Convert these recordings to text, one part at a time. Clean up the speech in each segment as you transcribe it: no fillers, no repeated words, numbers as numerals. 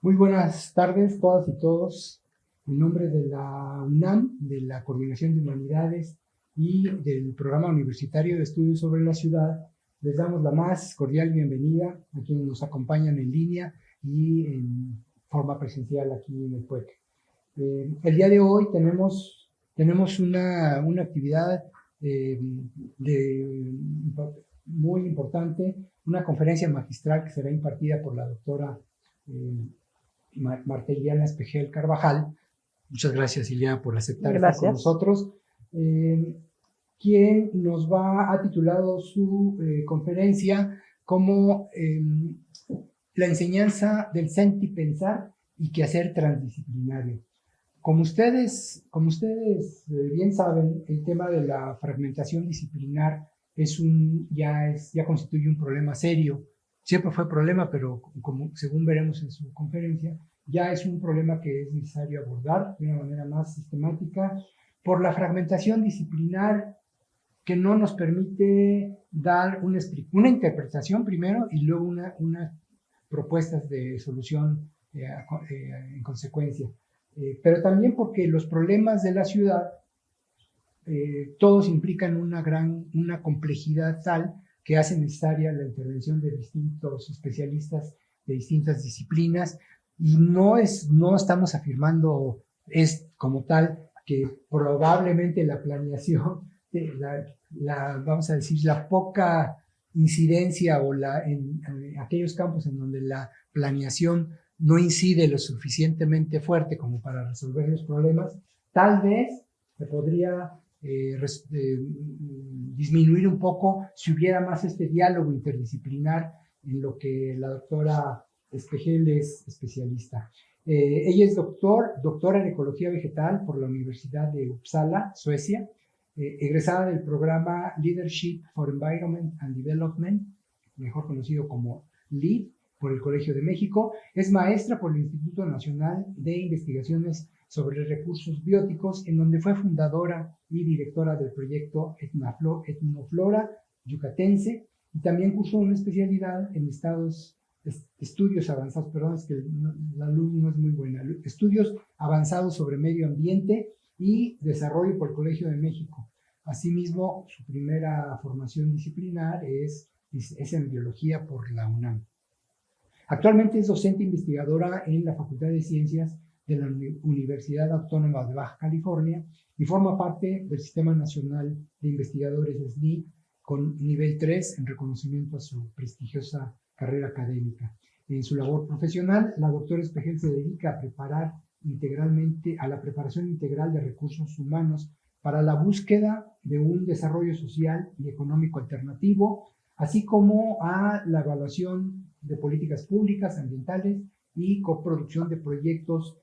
Muy buenas tardes, todas y todos. En nombre de la UNAM, de la Coordinación de Humanidades y del Programa Universitario de Estudios sobre la Ciudad, les damos la más cordial bienvenida a quienes nos acompañan en línea y en forma presencial aquí en el PUEC. El día de hoy tenemos una actividad muy importante, una conferencia magistral que será impartida por la doctora Marta Iliana Espejel Carvajal. Muchas gracias, Iliana, por aceptar estar con nosotros. Quien nos ha titulado su conferencia como la enseñanza del sentipensar y quehacer transdisciplinario. Como ustedes bien saben, el tema de la fragmentación disciplinar ya constituye un problema serio. Siempre fue problema, pero según veremos en su conferencia, ya es un problema que es necesario abordar de una manera más sistemática por la fragmentación disciplinar que no nos permite dar una interpretación primero y luego unas propuestas de solución en consecuencia. Pero también porque los problemas de la ciudad todos implican una complejidad tal que hace necesaria la intervención de distintos especialistas de distintas disciplinas y no estamos afirmando como tal que probablemente la planeación, vamos a decir, la poca incidencia en aquellos campos en donde la planeación no incide lo suficientemente fuerte como para resolver los problemas, tal vez se podría disminuir un poco si hubiera más este diálogo interdisciplinar en lo que la doctora Espejel es especialista. Ella es doctora en Ecología Vegetal por la Universidad de Uppsala, Suecia, egresada del programa Leadership for Environment and Development, mejor conocido como LEAD, por el Colegio de México. Es maestra por el Instituto Nacional de Investigaciones sobre Recursos Bióticos, en donde fue fundadora y directora del proyecto Etnoflora Yucatense, y también cursó una especialidad en estudios avanzados, perdón, es que la luz no es muy buena, estudios avanzados sobre medio ambiente y desarrollo por el Colegio de México. Asimismo, su primera formación disciplinar es en biología por la UNAM. Actualmente es docente investigadora en la Facultad de Ciencias de la Universidad Autónoma de Baja California y forma parte del Sistema Nacional de Investigadores SNI con nivel 3 en reconocimiento a su prestigiosa carrera académica. En su labor profesional, la doctora Espejel se dedica a la preparación integral de recursos humanos para la búsqueda de un desarrollo social y económico alternativo, así como a la evaluación de políticas públicas ambientales y coproducción de proyectos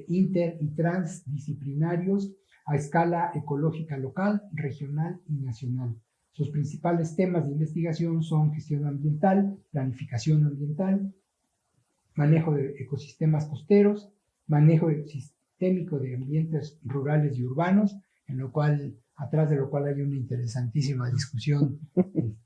inter y transdisciplinarios a escala ecológica local, regional y nacional. Sus principales temas de investigación son gestión ambiental, planificación ambiental, manejo de ecosistemas costeros, manejo sistémico de ambientes rurales y urbanos, atrás de lo cual hay una interesantísima discusión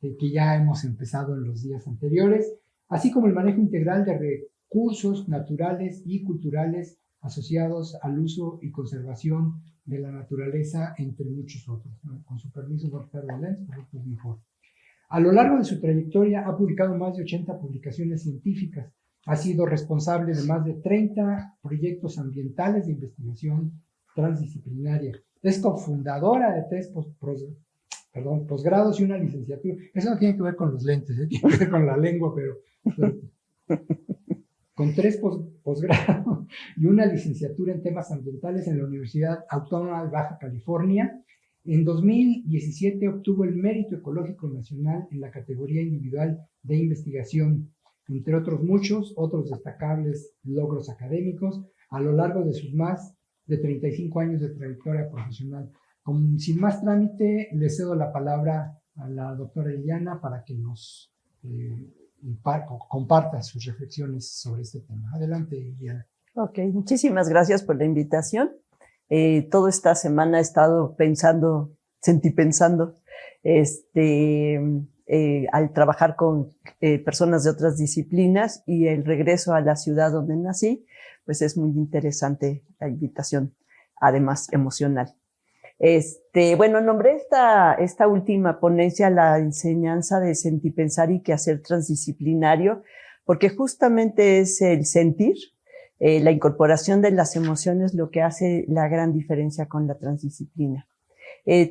que ya hemos empezado en los días anteriores, así como el manejo integral de recursos naturales y culturales asociados al uso y conservación de la naturaleza, entre muchos otros. Con su permiso, doctor Valens, por mejor. A lo largo de su trayectoria ha publicado más de 80 publicaciones científicas, ha sido responsable de más de 30 proyectos ambientales de investigación transdisciplinaria. Es cofundadora de 3 posgrados y una licenciatura. Eso no tiene que ver con los lentes, tiene que ver con la lengua, pero con 3 posgrados y una licenciatura en temas ambientales en la Universidad Autónoma de Baja California. En 2017 obtuvo el Mérito Ecológico Nacional en la categoría individual de investigación, entre muchos otros destacables logros académicos a lo largo de sus más de 35 años de trayectoria profesional. Sin más trámite, le cedo la palabra a la doctora Iliana para que nos comparta sus reflexiones sobre este tema. Adelante, Iliana. Ok, muchísimas gracias por la invitación. Toda esta semana he estado sentipensando al trabajar con personas de otras disciplinas y el regreso a la ciudad donde nací, pues es muy interesante la invitación, además emocional. Bueno, nombré esta última ponencia la enseñanza de sentir, pensar y quehacer transdisciplinario, porque justamente es el sentir, la incorporación de las emociones lo que hace la gran diferencia con la transdisciplina.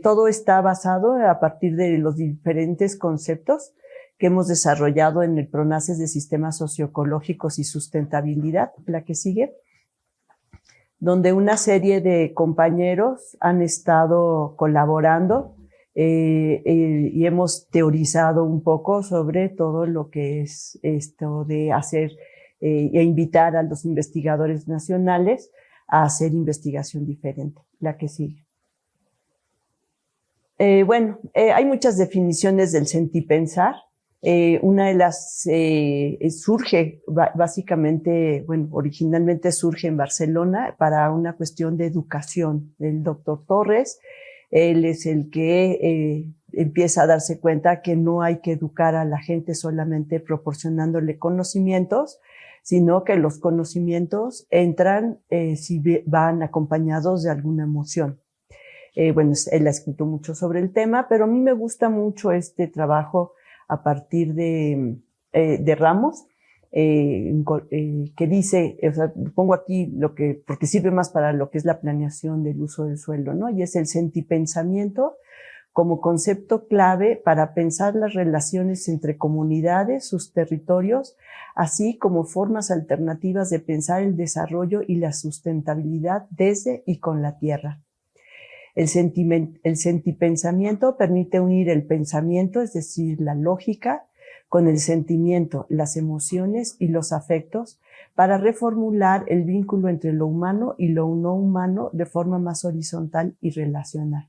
Todo está basado a partir de los diferentes conceptos que hemos desarrollado en el PRONACES de Sistemas Socioecológicos y Sustentabilidad, la que sigue, donde una serie de compañeros han estado colaborando y hemos teorizado un poco sobre todo lo que es esto de hacer e invitar a los investigadores nacionales a hacer investigación diferente, la que sigue. Hay muchas definiciones del sentipensar. Una de las surge básicamente, originalmente surge en Barcelona para una cuestión de educación del doctor Torres. Él es el que empieza a darse cuenta que no hay que educar a la gente solamente proporcionándole conocimientos, sino que los conocimientos entran si van acompañados de alguna emoción. Él ha escrito mucho sobre el tema, pero a mí me gusta mucho este trabajo a partir de Ramos, que dice, pongo aquí porque sirve más para lo que es la planeación del uso del suelo, ¿no? Y es el sentipensamiento como concepto clave para pensar las relaciones entre comunidades, sus territorios, así como formas alternativas de pensar el desarrollo y la sustentabilidad desde y con la tierra. El sentipensamiento permite unir el pensamiento, es decir, la lógica, con el sentimiento, las emociones y los afectos para reformular el vínculo entre lo humano y lo no humano de forma más horizontal y relacional.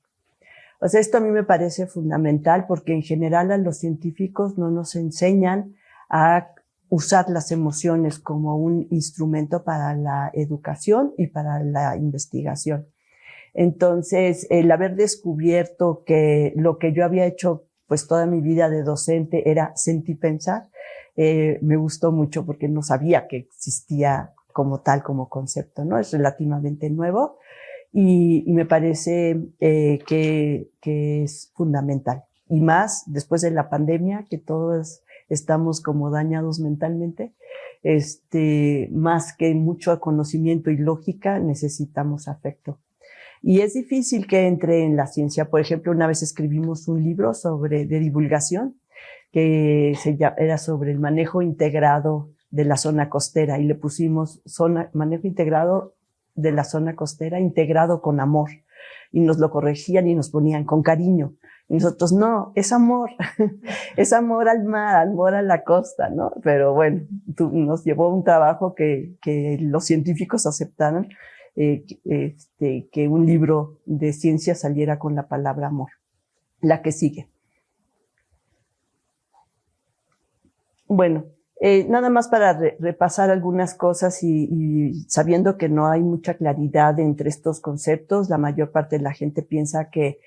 O sea, esto a mí me parece fundamental porque en general a los científicos no nos enseñan a usar las emociones como un instrumento para la educación y para la investigación. Entonces, el haber descubierto que lo que yo había hecho pues toda mi vida de docente era sentipensar, me gustó mucho porque no sabía que existía como tal, como concepto, ¿no? Es relativamente nuevo y me parece que es fundamental. Y más después de la pandemia, que todos estamos como dañados mentalmente, más que mucho conocimiento y lógica, necesitamos afecto. Y es difícil que entre en la ciencia. Por ejemplo, una vez escribimos un libro de divulgación que era sobre el manejo integrado de la zona costera y le pusimos manejo integrado de la zona costera integrado con amor. Y nos lo corregían y nos ponían con cariño. Y nosotros, no, es amor, es amor al mar, amor a la costa, ¿no? Pero bueno, nos llevó un trabajo que los científicos aceptaron. Que un libro de ciencia saliera con la palabra amor. La que sigue. Bueno, nada más para repasar algunas cosas y sabiendo que no hay mucha claridad entre estos conceptos, la mayor parte de la gente piensa que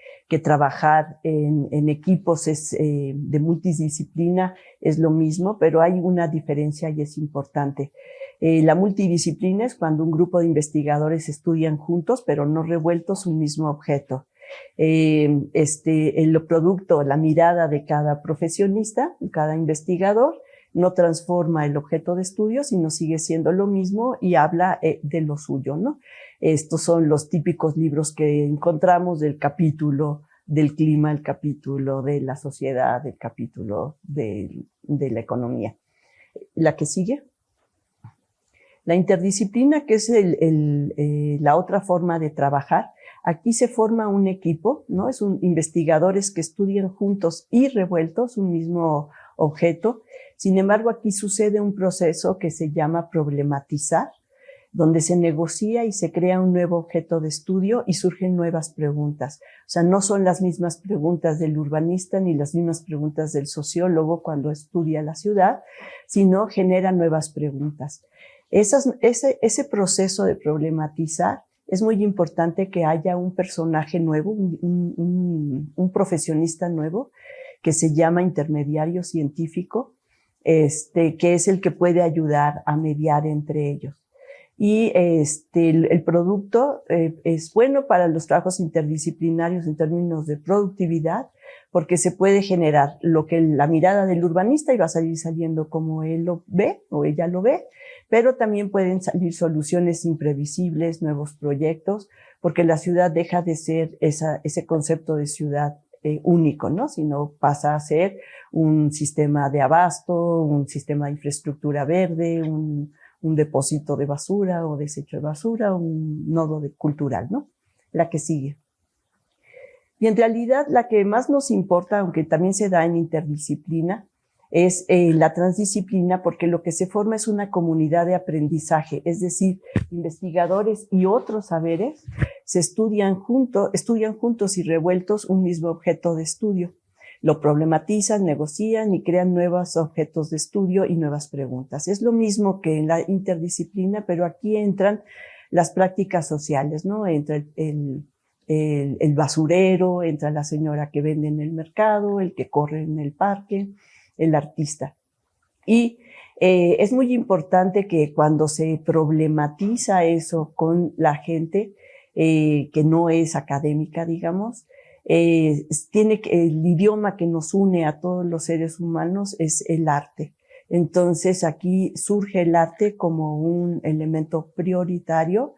trabajar en equipos de multidisciplina es lo mismo, pero hay una diferencia y es importante. La multidisciplina es cuando un grupo de investigadores estudian juntos, pero no revueltos un mismo objeto. El producto, la mirada de cada profesionista, cada investigador, no transforma el objeto de estudio, sino sigue siendo lo mismo y habla de lo suyo, ¿no? Estos son los típicos libros que encontramos del capítulo del clima, el capítulo de la sociedad, el capítulo de la economía. La que sigue. La interdisciplina, que es la otra forma de trabajar, aquí se forma un equipo, ¿no? Es investigadores que estudian juntos y revueltos un mismo objeto. Sin embargo, aquí sucede un proceso que se llama problematizar, donde se negocia y se crea un nuevo objeto de estudio y surgen nuevas preguntas. O sea, no son las mismas preguntas del urbanista ni las mismas preguntas del sociólogo cuando estudia la ciudad, sino genera nuevas preguntas. Ese proceso de problematizar es muy importante que haya un personaje nuevo, un profesionista nuevo, que se llama intermediario científico, que es el que puede ayudar a mediar entre ellos. Y el producto es bueno para los trabajos interdisciplinarios en términos de productividad, porque se puede generar lo que la mirada del urbanista y va a salir saliendo como él lo ve o ella lo ve, pero también pueden salir soluciones imprevisibles, nuevos proyectos, porque la ciudad deja de ser ese concepto de ciudad único, ¿no? Sino pasa a ser un sistema de abasto, un sistema de infraestructura verde, un depósito de basura o desecho de basura, un nodo cultural, ¿no? La que sigue. Y en realidad la que más nos importa, aunque también se da en interdisciplina, es la transdisciplina, porque lo que se forma es una comunidad de aprendizaje, es decir, investigadores y otros saberes se estudian juntos y revueltos un mismo objeto de estudio. Lo problematizan, negocian y crean nuevos objetos de estudio y nuevas preguntas. Es lo mismo que en la interdisciplina, pero aquí entran las prácticas sociales, ¿no? Entra el basurero, entra la señora que vende en el mercado, el que corre en el parque, el artista. Y es muy importante que cuando se problematiza eso con la gente que no es académica, digamos, el idioma que nos une a todos los seres humanos es el arte. Entonces aquí surge el arte como un elemento prioritario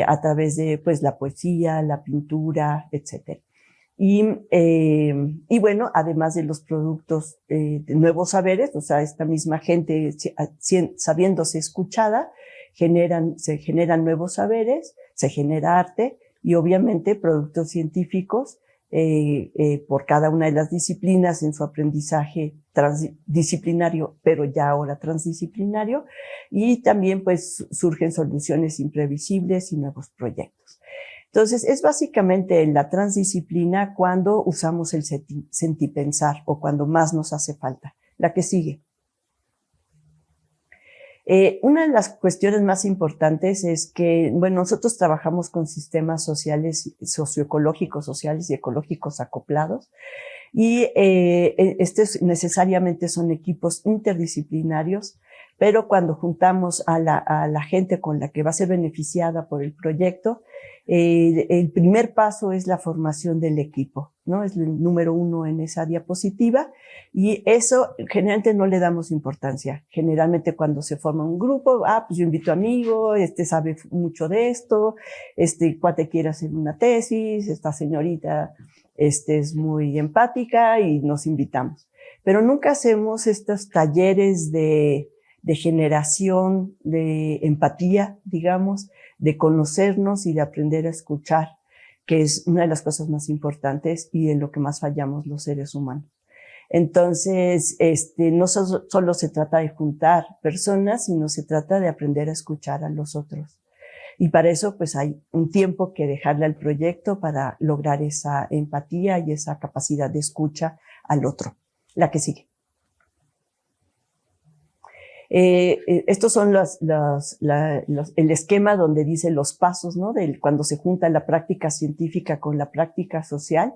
a través de pues la poesía, la pintura, etc. Y bueno, además de los productos de nuevos saberes, o sea, esta misma gente sabiéndose escuchada, se generan nuevos saberes, se genera arte y obviamente productos científicos por cada una de las disciplinas en su aprendizaje transdisciplinario, pero ya ahora transdisciplinario, y también pues surgen soluciones imprevisibles y nuevos proyectos. Entonces, es básicamente en la transdisciplina cuando usamos el sentipensar o cuando más nos hace falta. La que sigue. Una de las cuestiones más importantes es que, bueno, nosotros trabajamos con sistemas sociales, socioecológicos, sociales y ecológicos acoplados, y estos necesariamente son equipos interdisciplinarios, pero cuando juntamos a la gente con la que va a ser beneficiada por el proyecto, el primer paso es la formación del equipo, ¿no? Es el número 1 en esa diapositiva, y eso generalmente no le damos importancia. Generalmente cuando se forma un grupo, pues yo invito a amigo, sabe mucho de esto, cuate quiere hacer una tesis, esta señorita es muy empática y nos invitamos. Pero nunca hacemos estos talleres de generación de empatía, digamos, de conocernos y de aprender a escuchar, que es una de las cosas más importantes y en lo que más fallamos los seres humanos. Entonces, no solo se trata de juntar personas, sino se trata de aprender a escuchar a los otros. Y para eso, pues hay un tiempo que dejarle al proyecto para lograr esa empatía y esa capacidad de escucha al otro. La que sigue. Estos son el esquema donde dice los pasos, ¿no? Cuando se junta la práctica científica con la práctica social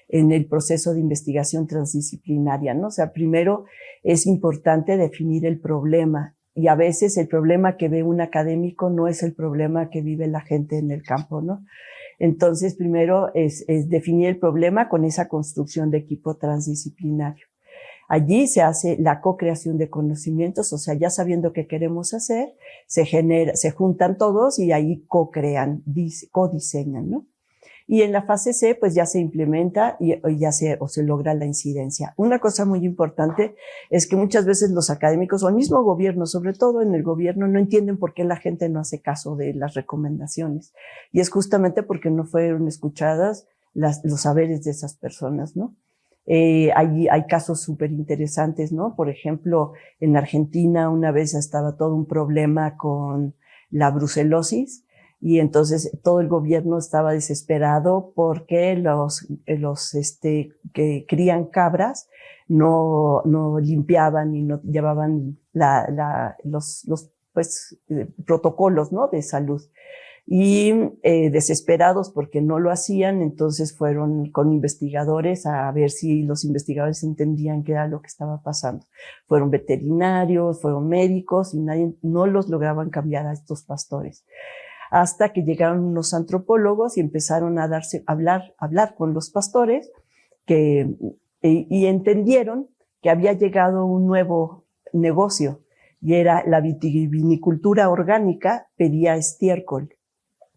en el proceso de investigación transdisciplinaria, ¿no? O sea, primero es importante definir el problema, y a veces el problema que ve un académico no es el problema que vive la gente en el campo, ¿no? Entonces, primero es definir el problema con esa construcción de equipo transdisciplinario. Allí se hace la co-creación de conocimientos, o sea, ya sabiendo qué queremos hacer, se juntan todos y ahí co-crean, co-diseñan, ¿no? Y en la fase C, pues ya se implementa y se logra la incidencia. Una cosa muy importante es que muchas veces los académicos o el mismo gobierno, sobre todo en el gobierno, no entienden por qué la gente no hace caso de las recomendaciones. Y es justamente porque no fueron escuchadas los saberes de esas personas, ¿no? Hay casos súper interesantes, ¿no? Por ejemplo, en Argentina una vez estaba todo un problema con la brucelosis, y entonces todo el gobierno estaba desesperado porque los que crían cabras no limpiaban y no llevaban los protocolos, ¿no? De salud. y desesperados porque no lo hacían, entonces fueron con investigadores a ver si los investigadores entendían qué era lo que estaba pasando. Fueron veterinarios, fueron médicos y no los lograban cambiar a estos pastores. Hasta que llegaron unos antropólogos y empezaron a hablar con los pastores y entendieron que había llegado un nuevo negocio y era la vitivinicultura orgánica, pedía estiércol.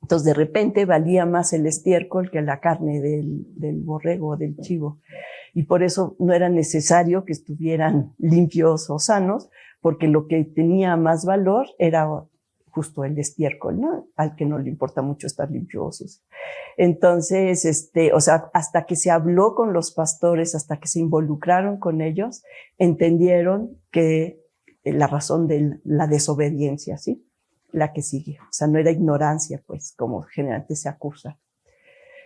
Entonces, de repente valía más el estiércol que la carne del borrego o del chivo. Y por eso no era necesario que estuvieran limpios o sanos, porque lo que tenía más valor era justo el estiércol, ¿no? Al que no le importa mucho estar limpios. Entonces, hasta que se habló con los pastores, hasta que se involucraron con ellos, entendieron que la razón de la desobediencia, ¿sí? La que sigue. O sea, no era ignorancia, pues, como generalmente se acusa.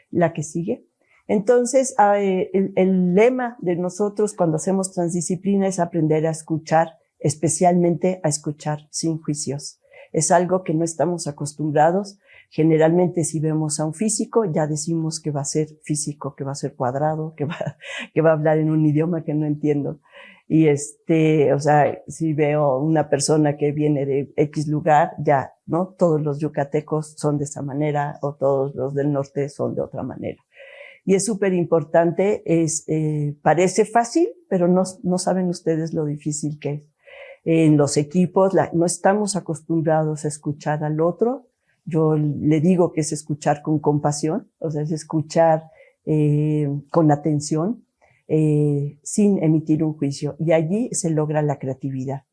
La que sigue. Entonces, el lema de nosotros cuando hacemos transdisciplina es aprender a escuchar, especialmente a escuchar sin juicios. Es algo que no estamos acostumbrados. Generalmente, si vemos a un físico, ya decimos que va a ser físico, que va a ser cuadrado, que va a hablar en un idioma que no entiendo. Y si veo una persona que viene de X lugar, ya, ¿no? Todos los yucatecos son de esa manera o todos los del norte son de otra manera. Y es súper importante, parece fácil, pero no saben ustedes lo difícil que es. En los equipos no estamos acostumbrados a escuchar al otro. Yo le digo que es escuchar con compasión, o sea, es escuchar con atención, sin emitir un juicio. Y allí se logra la creatividad.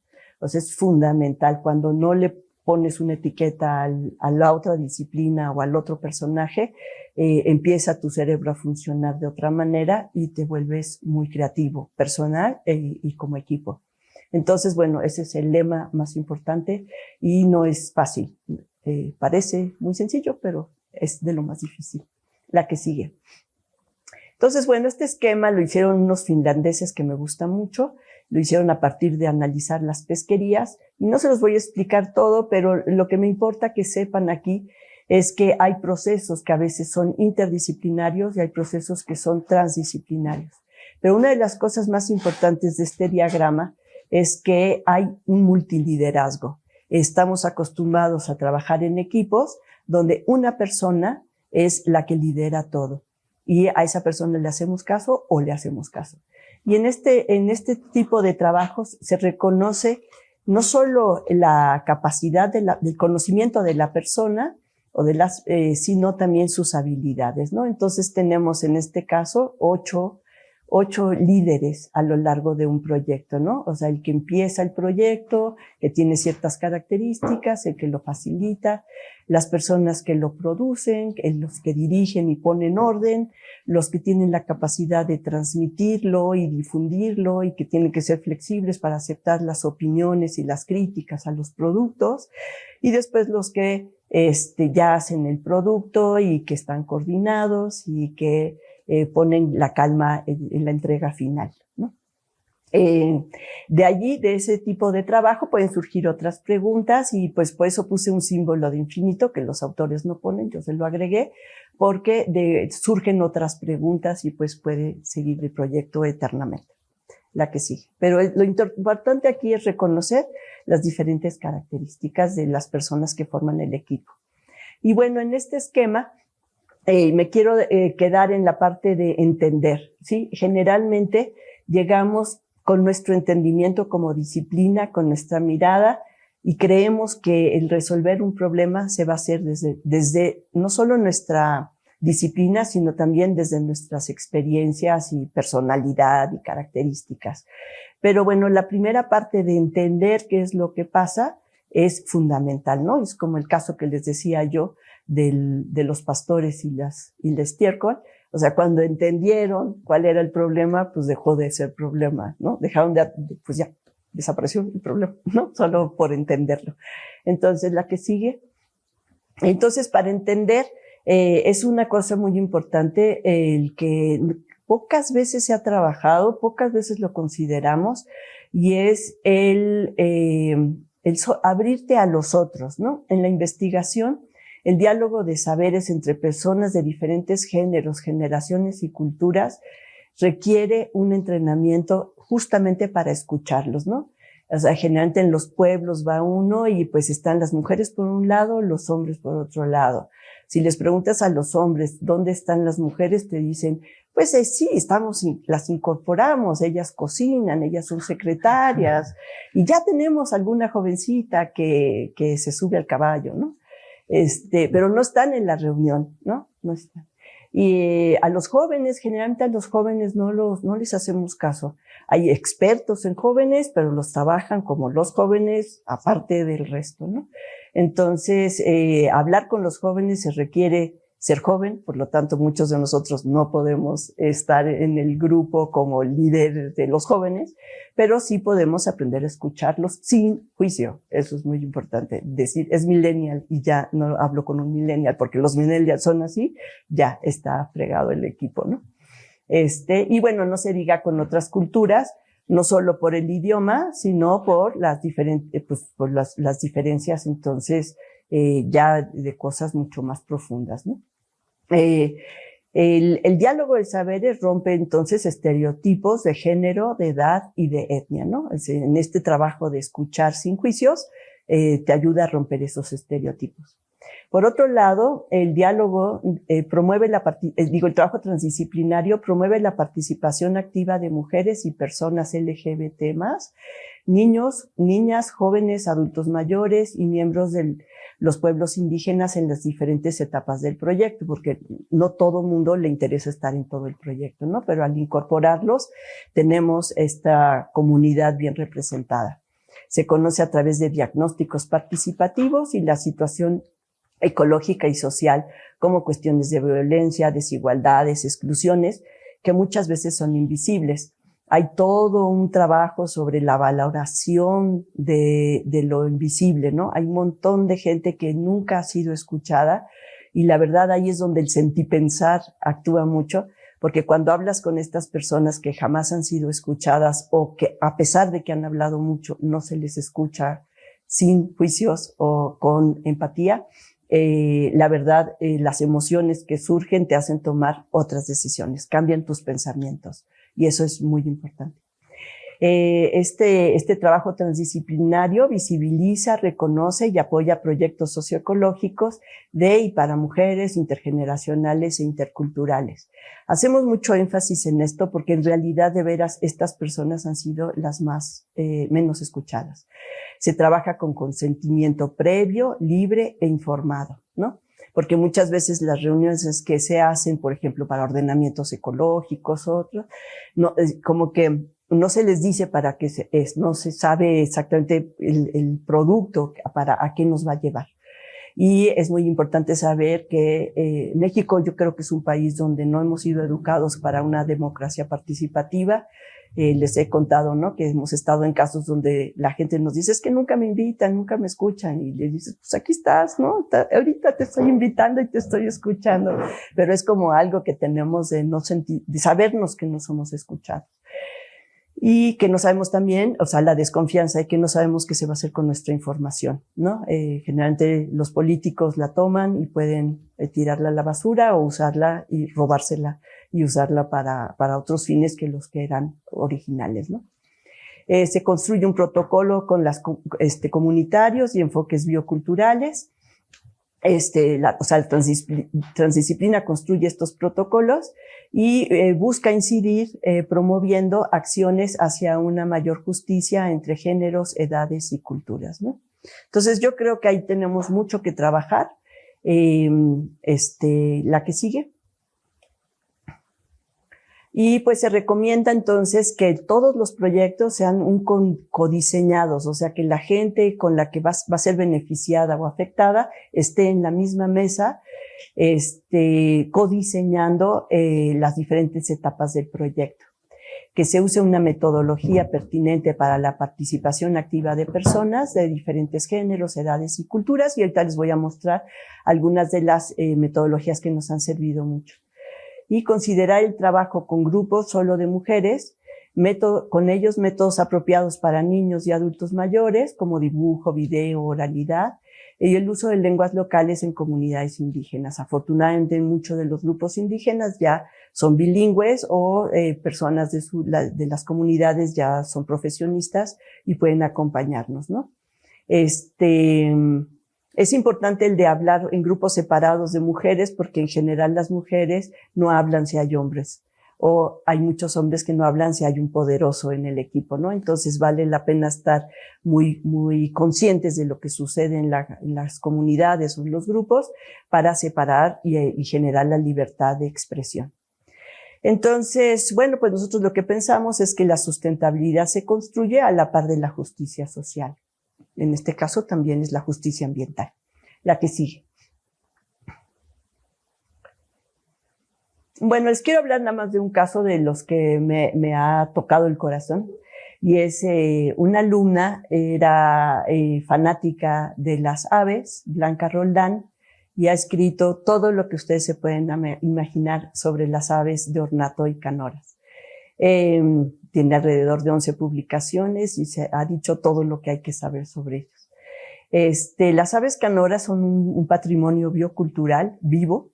O sea, es fundamental. Cuando no le pones una etiqueta a la otra disciplina o al otro personaje, empieza tu cerebro a funcionar de otra manera y te vuelves muy creativo, personal y como equipo. Entonces, bueno, ese es el lema más importante y no es fácil. Parece muy sencillo, pero es de lo más difícil. La que sigue. Entonces, bueno, este esquema lo hicieron unos finlandeses que me gustan mucho. Lo hicieron a partir de analizar las pesquerías. Y no se los voy a explicar todo, pero lo que me importa que sepan aquí es que hay procesos que a veces son interdisciplinarios y hay procesos que son transdisciplinarios. Pero una de las cosas más importantes de este diagrama es que hay un multiliderazgo. Estamos acostumbrados a trabajar en equipos donde una persona es la que lidera todo. Y a esa persona le hacemos caso o le hacemos caso. Y en este tipo de trabajos se reconoce no solo la capacidad del conocimiento de la persona, sino también sus habilidades, ¿no? Entonces tenemos en este caso 8 líderes a lo largo de un proyecto, ¿no? O sea, el que empieza el proyecto, que tiene ciertas características, el que lo facilita, las personas que lo producen, los que dirigen y ponen orden, los que tienen la capacidad de transmitirlo y difundirlo y que tienen que ser flexibles para aceptar las opiniones y las críticas a los productos, y después los que ya hacen el producto y que están coordinados y que ponen la calma en la entrega final, ¿no? De allí, de ese tipo de trabajo, pueden surgir otras preguntas y pues por eso puse un símbolo de infinito que los autores no ponen, yo se lo agregué, porque surgen otras preguntas y pues puede seguir el proyecto eternamente, la que sigue. Pero lo importante aquí es reconocer las diferentes características de las personas que forman el equipo. Y bueno, en este esquema, me quiero quedar en la parte de entender, ¿sí? Generalmente llegamos con nuestro entendimiento como disciplina, con nuestra mirada, y creemos que el resolver un problema se va a hacer desde no solo nuestra disciplina, sino también desde nuestras experiencias y personalidad y características. Pero bueno, la primera parte de entender qué es lo que pasa es fundamental, ¿no? Es como el caso que les decía yo de los pastores y el estiércol. O sea, cuando entendieron cuál era el problema, pues dejó de ser problema, ¿no? Pues ya, desapareció el problema, ¿no? Solo por entenderlo. Entonces, la que sigue. Entonces, para entender, es una cosa muy importante el que pocas veces se ha trabajado, pocas veces lo consideramos, y es el abrirte a los otros, ¿no? En la investigación El diálogo de saberes entre personas de diferentes géneros, generaciones y culturas requiere un entrenamiento justamente para escucharlos, ¿no? O sea, generalmente en los pueblos va uno y pues están las mujeres por un lado, los hombres por otro lado. Si les preguntas a los hombres dónde están las mujeres, te dicen, pues sí, las incorporamos, ellas cocinan, ellas son secretarias y ya tenemos alguna jovencita que se sube al caballo, ¿no? Pero no están en la reunión, ¿no? No están. Y a los jóvenes, generalmente a los jóvenes no les hacemos caso. Hay expertos en jóvenes, pero los trabajan como los jóvenes, aparte del resto, ¿no? Entonces, hablar con los jóvenes se requiere ser joven, por lo tanto, muchos de nosotros no podemos estar en el grupo como líder de los jóvenes, pero sí podemos aprender a escucharlos sin juicio. Eso es muy importante. Decir, es millennial y ya no hablo con un millennial, porque los millennials son así, ya está fregado el equipo, ¿no? Y bueno, no se diga con otras culturas, no solo por el idioma, sino por las diferencias, entonces, ya de cosas mucho más profundas, ¿no? El diálogo de saberes rompe entonces estereotipos de género, de edad y de etnia, ¿no? En este trabajo de escuchar sin juicios, te ayuda a romper esos estereotipos. Por otro lado, el diálogo el trabajo transdisciplinario promueve la participación activa de mujeres y personas LGBT+, niños, niñas, jóvenes, adultos mayores y miembros de los pueblos indígenas en las diferentes etapas del proyecto, porque no todo mundo le interesa estar en todo el proyecto, ¿no? Pero al incorporarlos, tenemos esta comunidad bien representada. Se conoce a través de diagnósticos participativos y la situación ecológica y social como cuestiones de violencia, desigualdades, exclusiones, que muchas veces son invisibles. Hay todo un trabajo sobre la valoración de lo invisible, ¿no? Hay un montón de gente que nunca ha sido escuchada y la verdad ahí es donde el sentipensar actúa mucho, porque cuando hablas con estas personas que jamás han sido escuchadas o que a pesar de que han hablado mucho no se les escucha sin juicios o con empatía, la verdad, las emociones que surgen te hacen tomar otras decisiones, cambian tus pensamientos y eso es muy importante. Este trabajo transdisciplinario visibiliza, reconoce y apoya proyectos socioecológicos de y para mujeres intergeneracionales e interculturales. Hacemos mucho énfasis en esto porque en realidad de veras estas personas han sido las menos escuchadas. Se trabaja con consentimiento previo, libre e informado, ¿no? Porque muchas veces las reuniones que se hacen, por ejemplo, para ordenamientos ecológicos, otros, no, como que no se les dice para qué no se sabe exactamente el producto a qué nos va a llevar. Y es muy importante saber que México yo creo que es un país donde no hemos sido educados para una democracia participativa. Les he contado, ¿no? Que hemos estado en casos donde la gente nos dice, es que nunca me invitan, nunca me escuchan. Y les dices, pues aquí estás, ¿no? Ahorita te estoy invitando y te estoy escuchando. Pero es como algo que tenemos de sabernos que no somos escuchados. Y que no sabemos también, o sea, la desconfianza de que no sabemos qué se va a hacer con nuestra información, ¿no? Generalmente los políticos la toman y pueden tirarla a la basura o usarla y robársela y usarla para otros fines que los que eran originales, ¿no? Se construye un protocolo con comunitarios y enfoques bioculturales. La transdisciplina construye estos protocolos y busca incidir promoviendo acciones hacia una mayor justicia entre géneros, edades y culturas, ¿no? Entonces yo creo que ahí tenemos mucho que trabajar. La que sigue. Y pues se recomienda entonces que todos los proyectos sean codiseñados, o sea que la gente con la que va a ser beneficiada o afectada esté en la misma mesa, codiseñando las diferentes etapas del proyecto. Que se use una metodología pertinente para la participación activa de personas de diferentes géneros, edades y culturas, y ahorita les voy a mostrar algunas de las metodologías que nos han servido mucho. Y considerar el trabajo con grupos solo de mujeres, con ellos métodos apropiados para niños y adultos mayores, como dibujo, video, oralidad, y el uso de lenguas locales en comunidades indígenas. Afortunadamente, muchos de los grupos indígenas ya son bilingües o personas de las comunidades ya son profesionistas y pueden acompañarnos, ¿no? Es importante el de hablar en grupos separados de mujeres, porque en general las mujeres no hablan si hay hombres, o hay muchos hombres que no hablan si hay un poderoso en el equipo, ¿no? Entonces vale la pena estar muy conscientes de lo que sucede en las comunidades o en los grupos para separar y generar la libertad de expresión. Entonces, bueno, pues nosotros lo que pensamos es que la sustentabilidad se construye a la par de la justicia social. En este caso también es la justicia ambiental. La que sigue. Bueno, les quiero hablar nada más de un caso de los que me ha tocado el corazón. Y es una alumna, era fanática de las aves, Blanca Roldán, y ha escrito todo lo que ustedes se pueden imaginar sobre las aves de ornato y canoras. Tiene alrededor de 11 publicaciones y se ha dicho todo lo que hay que saber sobre ellos. Las aves canoras son un patrimonio biocultural vivo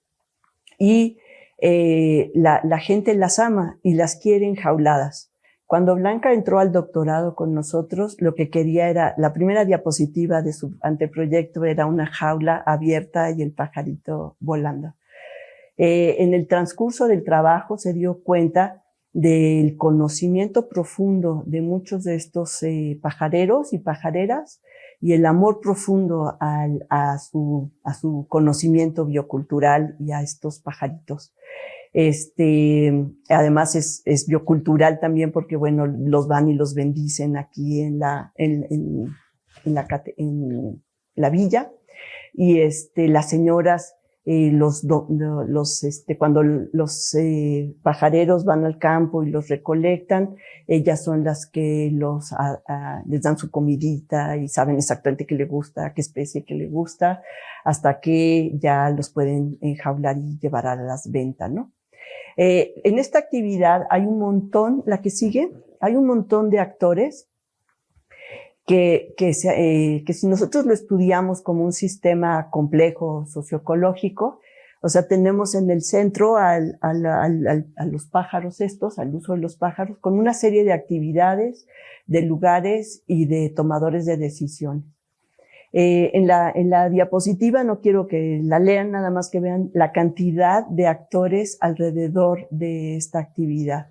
y la gente las ama y las quiere enjauladas. Cuando Blanca entró al doctorado con nosotros, lo que quería era, la primera diapositiva de su anteproyecto era una jaula abierta y el pajarito volando. En el transcurso del trabajo se dio cuenta del conocimiento profundo de muchos de estos pajareros y pajareras y el amor profundo a su conocimiento biocultural y a estos pajaritos. Además es biocultural también porque, bueno, los van y los bendicen aquí en la villa. Y las señoras, cuando los pajareros van al campo y los recolectan, ellas son las que les dan su comidita y saben exactamente qué le gusta, qué especie que le gusta, hasta que ya los pueden enjaular y llevar a las ventas, ¿no? En esta actividad hay un montón, la que sigue, hay un montón de actores que si nosotros lo estudiamos como un sistema complejo socioecológico, o sea, tenemos en el centro a los pájaros al uso de los pájaros, con una serie de actividades, de lugares y de tomadores de decisiones. En la diapositiva no quiero que la lean, nada más que vean la cantidad de actores alrededor de esta actividad.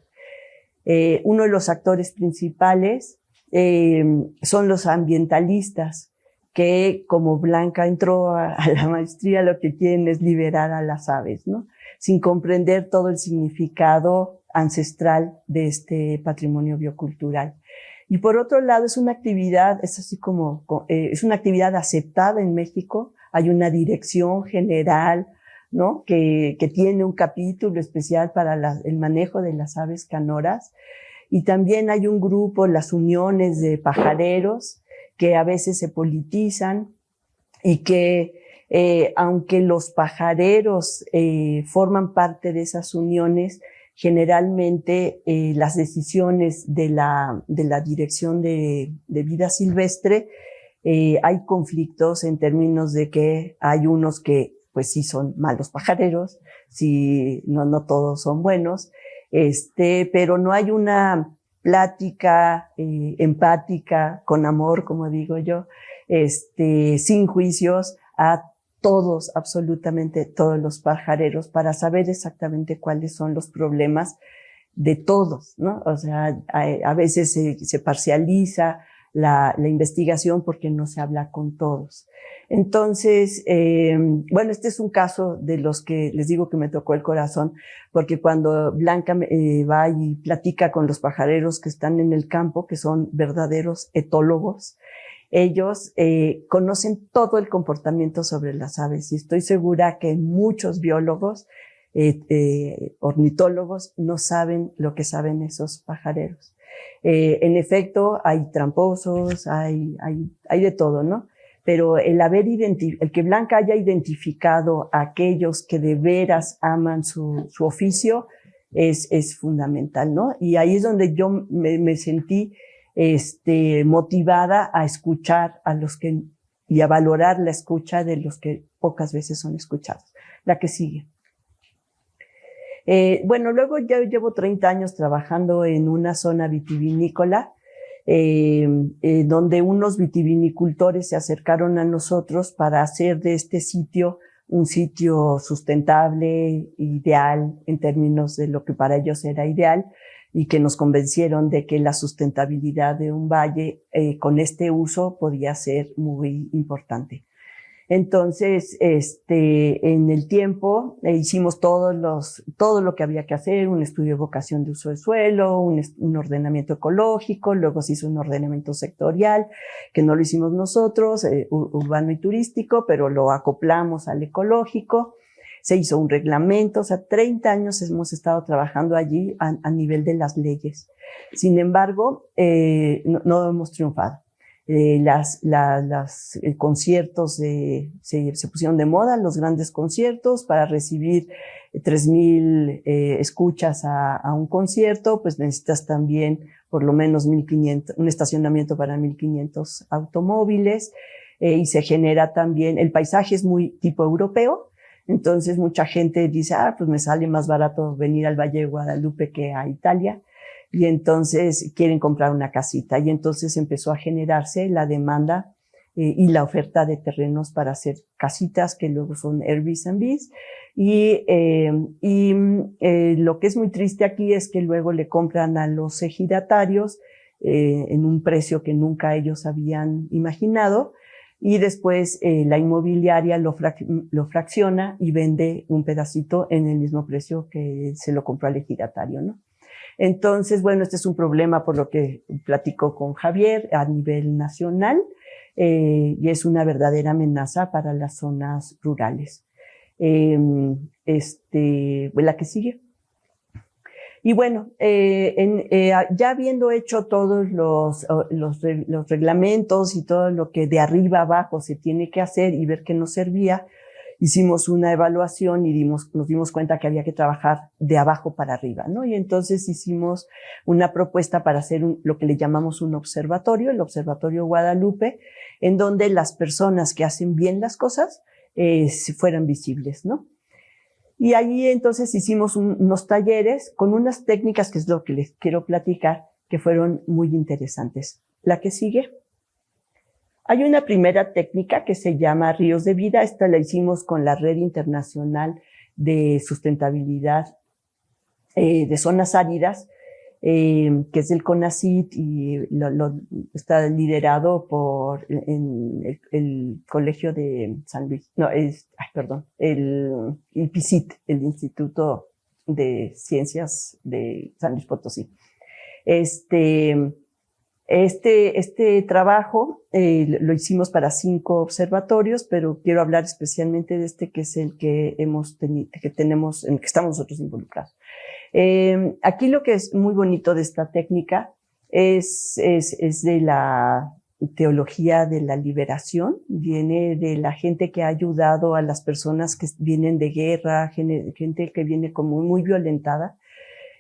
Uno de los actores principales son los ambientalistas, que como Blanca entró a la maestría, lo que quieren es liberar a las aves, ¿no? Sin comprender todo el significado ancestral de este patrimonio biocultural. Y por otro lado, es una actividad aceptada en México. Hay una dirección general, ¿no? Que tiene un capítulo especial para el manejo de las aves canoras. Y también hay un grupo, las uniones de pajareros, que a veces se politizan y que, aunque los pajareros forman parte de esas uniones, generalmente las decisiones de la Dirección de Vida Silvestre, hay conflictos en términos de que hay unos que pues sí son malos pajareros, sí, no todos son buenos, pero no hay una plática empática, con amor, como digo yo, sin juicios a todos, absolutamente todos los pajareros, para saber exactamente cuáles son los problemas de todos, ¿no? O sea, a veces se parcializa la investigación porque no se habla con todos. Entonces, bueno, este es un caso de los que les digo que me tocó el corazón, porque cuando Blanca va y platica con los pajareros que están en el campo, que son verdaderos etólogos, ellos conocen todo el comportamiento sobre las aves, y estoy segura que muchos biólogos, ornitólogos, no saben lo que saben esos pajareros. En efecto, hay tramposos, hay de todo, ¿no? Pero el que Blanca haya identificado a aquellos que de veras aman su oficio es fundamental, ¿no? Y ahí es donde yo me sentí motivada a escuchar a los que y a valorar la escucha de los que pocas veces son escuchados. La que sigue. Bueno, luego ya llevo 30 años trabajando en una zona vitivinícola, donde unos vitivinicultores se acercaron a nosotros para hacer de este sitio un sitio sustentable, ideal, en términos de lo que para ellos era ideal, y que nos convencieron de que la sustentabilidad de un valle con este uso podía ser muy importante. Entonces, en el tiempo hicimos todo lo que había que hacer, un estudio de evocación de uso de suelo, un ordenamiento ecológico, luego se hizo un ordenamiento sectorial, que no lo hicimos nosotros, urbano y turístico, pero lo acoplamos al ecológico. Se hizo un reglamento, o sea, 30 años hemos estado trabajando allí a nivel de las leyes. Sin embargo, no hemos triunfado. Los conciertos se pusieron de moda, los grandes conciertos, para recibir 3,000 escuchas a un concierto, pues necesitas también por lo menos 1,500, un estacionamiento para 1,500 automóviles, y se genera también, el paisaje es muy tipo europeo, entonces mucha gente dice, pues me sale más barato venir al Valle de Guadalupe que a Italia. Y entonces quieren comprar una casita, y entonces empezó a generarse la demanda y la oferta de terrenos para hacer casitas que luego son Airbnbs. Lo que es muy triste aquí es que luego le compran a los ejidatarios en un precio que nunca ellos habían imaginado, y después la inmobiliaria lo fracciona y vende un pedacito en el mismo precio que se lo compró al ejidatario, ¿no? Entonces, bueno, este es un problema por lo que platico con Javier a nivel nacional, y es una verdadera amenaza para las zonas rurales. La que sigue. Y bueno, ya habiendo hecho todos los reglamentos y todo lo que de arriba abajo se tiene que hacer y ver qué nos servía, hicimos una evaluación y nos dimos cuenta que había que trabajar de abajo para arriba, ¿no? Y entonces hicimos una propuesta para hacer lo que le llamamos un observatorio, el Observatorio Guadalupe, en donde las personas que hacen bien las cosas fueran visibles, ¿no? Y allí entonces hicimos unos talleres con unas técnicas, que es lo que les quiero platicar, que fueron muy interesantes. La que sigue. Hay una primera técnica que se llama Ríos de Vida. Esta la hicimos con la Red Internacional de Sustentabilidad de Zonas Áridas, que es del CONACYT, y está liderado por el Colegio de San Luis, el IPICIT, el Instituto de Ciencias de San Luis Potosí. Este trabajo lo hicimos para 5 observatorios, pero quiero hablar especialmente de este, que es el que tenemos, en el que estamos nosotros involucrados. Aquí lo que es muy bonito de esta técnica es de la teología de la liberación. Viene de la gente que ha ayudado a las personas que vienen de guerra, gente que viene como muy violentada,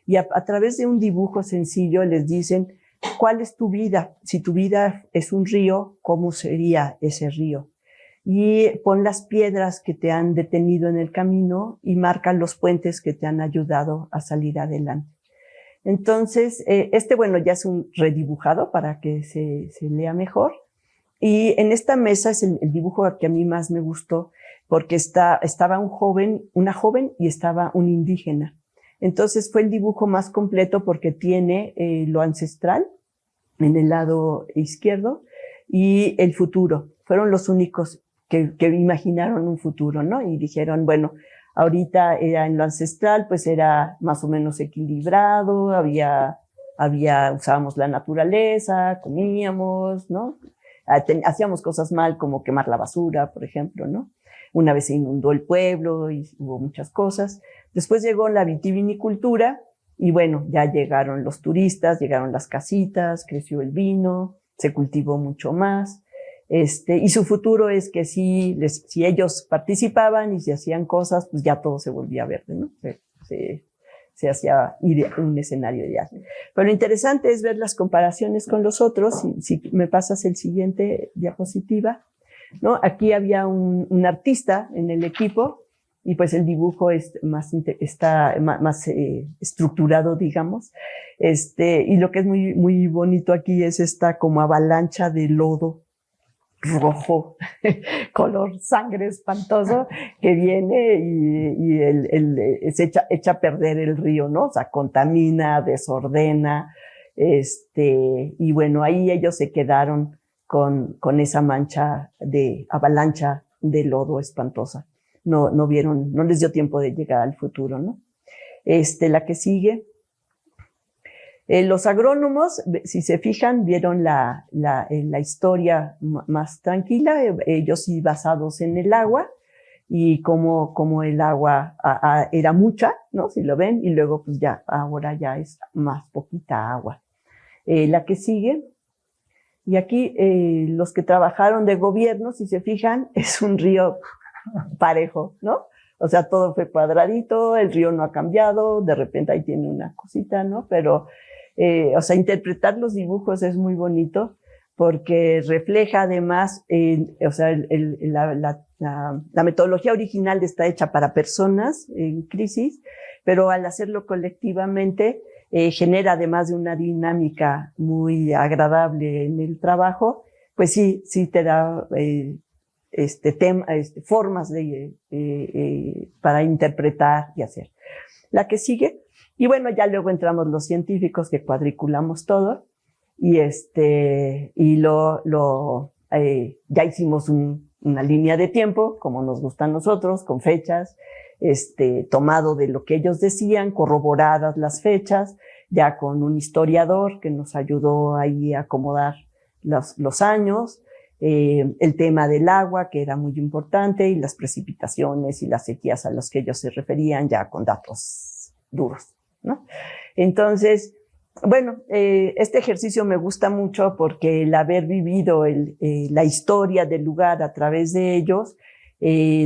y a través de un dibujo sencillo les dicen: ¿cuál es tu vida? Si tu vida es un río, ¿cómo sería ese río? Y pon las piedras que te han detenido en el camino y marca los puentes que te han ayudado a salir adelante. Entonces, bueno, ya es un redibujado para que se lea mejor. Y en esta mesa es el dibujo que a mí más me gustó, porque estaba una joven y estaba un indígena. Entonces fue el dibujo más completo porque tiene lo ancestral en el lado izquierdo y el futuro. Fueron los únicos que imaginaron un futuro, ¿no? Y dijeron, bueno, ahorita era en lo ancestral, pues era más o menos equilibrado, usábamos la naturaleza, comíamos, ¿no? Hacíamos cosas mal, como quemar la basura, por ejemplo, ¿no? Una vez se inundó el pueblo y hubo muchas cosas. Después llegó la vitivinicultura y bueno, ya llegaron los turistas, llegaron las casitas, creció el vino, se cultivó mucho más. Y su futuro es que si ellos participaban y si hacían cosas, pues ya todo se volvía verde, ¿no? Se hacía un escenario ideal. Pero lo interesante es ver las comparaciones con los otros. Si me pasas el siguiente diapositiva. ¿no? Aquí había un artista en el equipo y pues el dibujo está más estructurado, digamos. Y lo que es muy, muy bonito aquí es esta como avalancha de lodo rojo, color sangre espantoso, que viene y se echa a perder el río, ¿no? O sea, contamina, desordena, y bueno, ahí ellos se quedaron con esa mancha de avalancha de lodo espantosa. No vieron, no les dio tiempo de llegar al futuro, ¿no? La que sigue. Los agrónomos, si se fijan, vieron la historia más tranquila, ellos sí basados en el agua y como el agua era mucha, ¿no? Si lo ven, y luego pues ya, ahora ya es más poquita agua. La que sigue. Y aquí los que trabajaron de gobierno, si se fijan, es un río parejo, ¿no? O sea, todo fue cuadradito, el río no ha cambiado, de repente ahí tiene una cosita, ¿no? Pero, o sea, interpretar los dibujos es muy bonito porque refleja además, o sea, la metodología original está hecha para personas en crisis, pero al hacerlo colectivamente genera además de una dinámica muy agradable en el trabajo, pues sí te da formas para interpretar y hacer. La que sigue, y bueno, ya luego entramos los científicos que cuadriculamos todo, y ya hicimos una línea de tiempo, como nos gusta a nosotros, con fechas, tomado de lo que ellos decían, corroboradas las fechas, ya con un historiador que nos ayudó ahí a acomodar los años, el tema del agua, que era muy importante, y las precipitaciones y las sequías a las que ellos se referían, ya con datos duros, ¿no? Entonces, bueno, este ejercicio me gusta mucho porque el haber vivido la historia del lugar a través de ellos,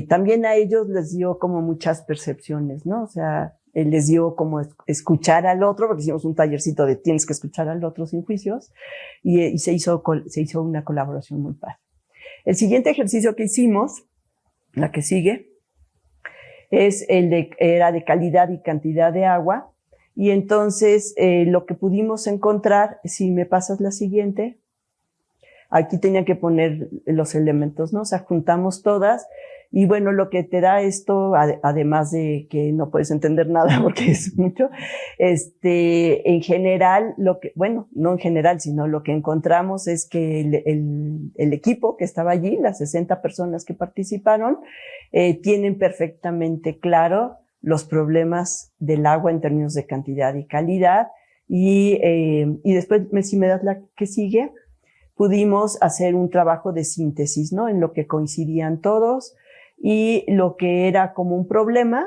también a ellos les dio como muchas percepciones, ¿no? O sea, les dio como escuchar al otro, porque hicimos un tallercito de tienes que escuchar al otro sin juicios, y se hizo una colaboración muy padre. El siguiente ejercicio que hicimos, la que sigue, era de calidad y cantidad de agua, y entonces lo que pudimos encontrar, si me pasas la siguiente, aquí tenía que poner los elementos, ¿no? O sea, juntamos todas. Y bueno, lo que te da esto, además de que no puedes entender nada porque es mucho, en general, bueno, no en general, sino lo que encontramos es que el equipo que estaba allí, las 60 personas que participaron, tienen perfectamente claro los problemas del agua en términos de cantidad y calidad. Y después, si me das la que sigue, pudimos hacer un trabajo de síntesis, ¿no? En lo que coincidían todos, y lo que era como un problema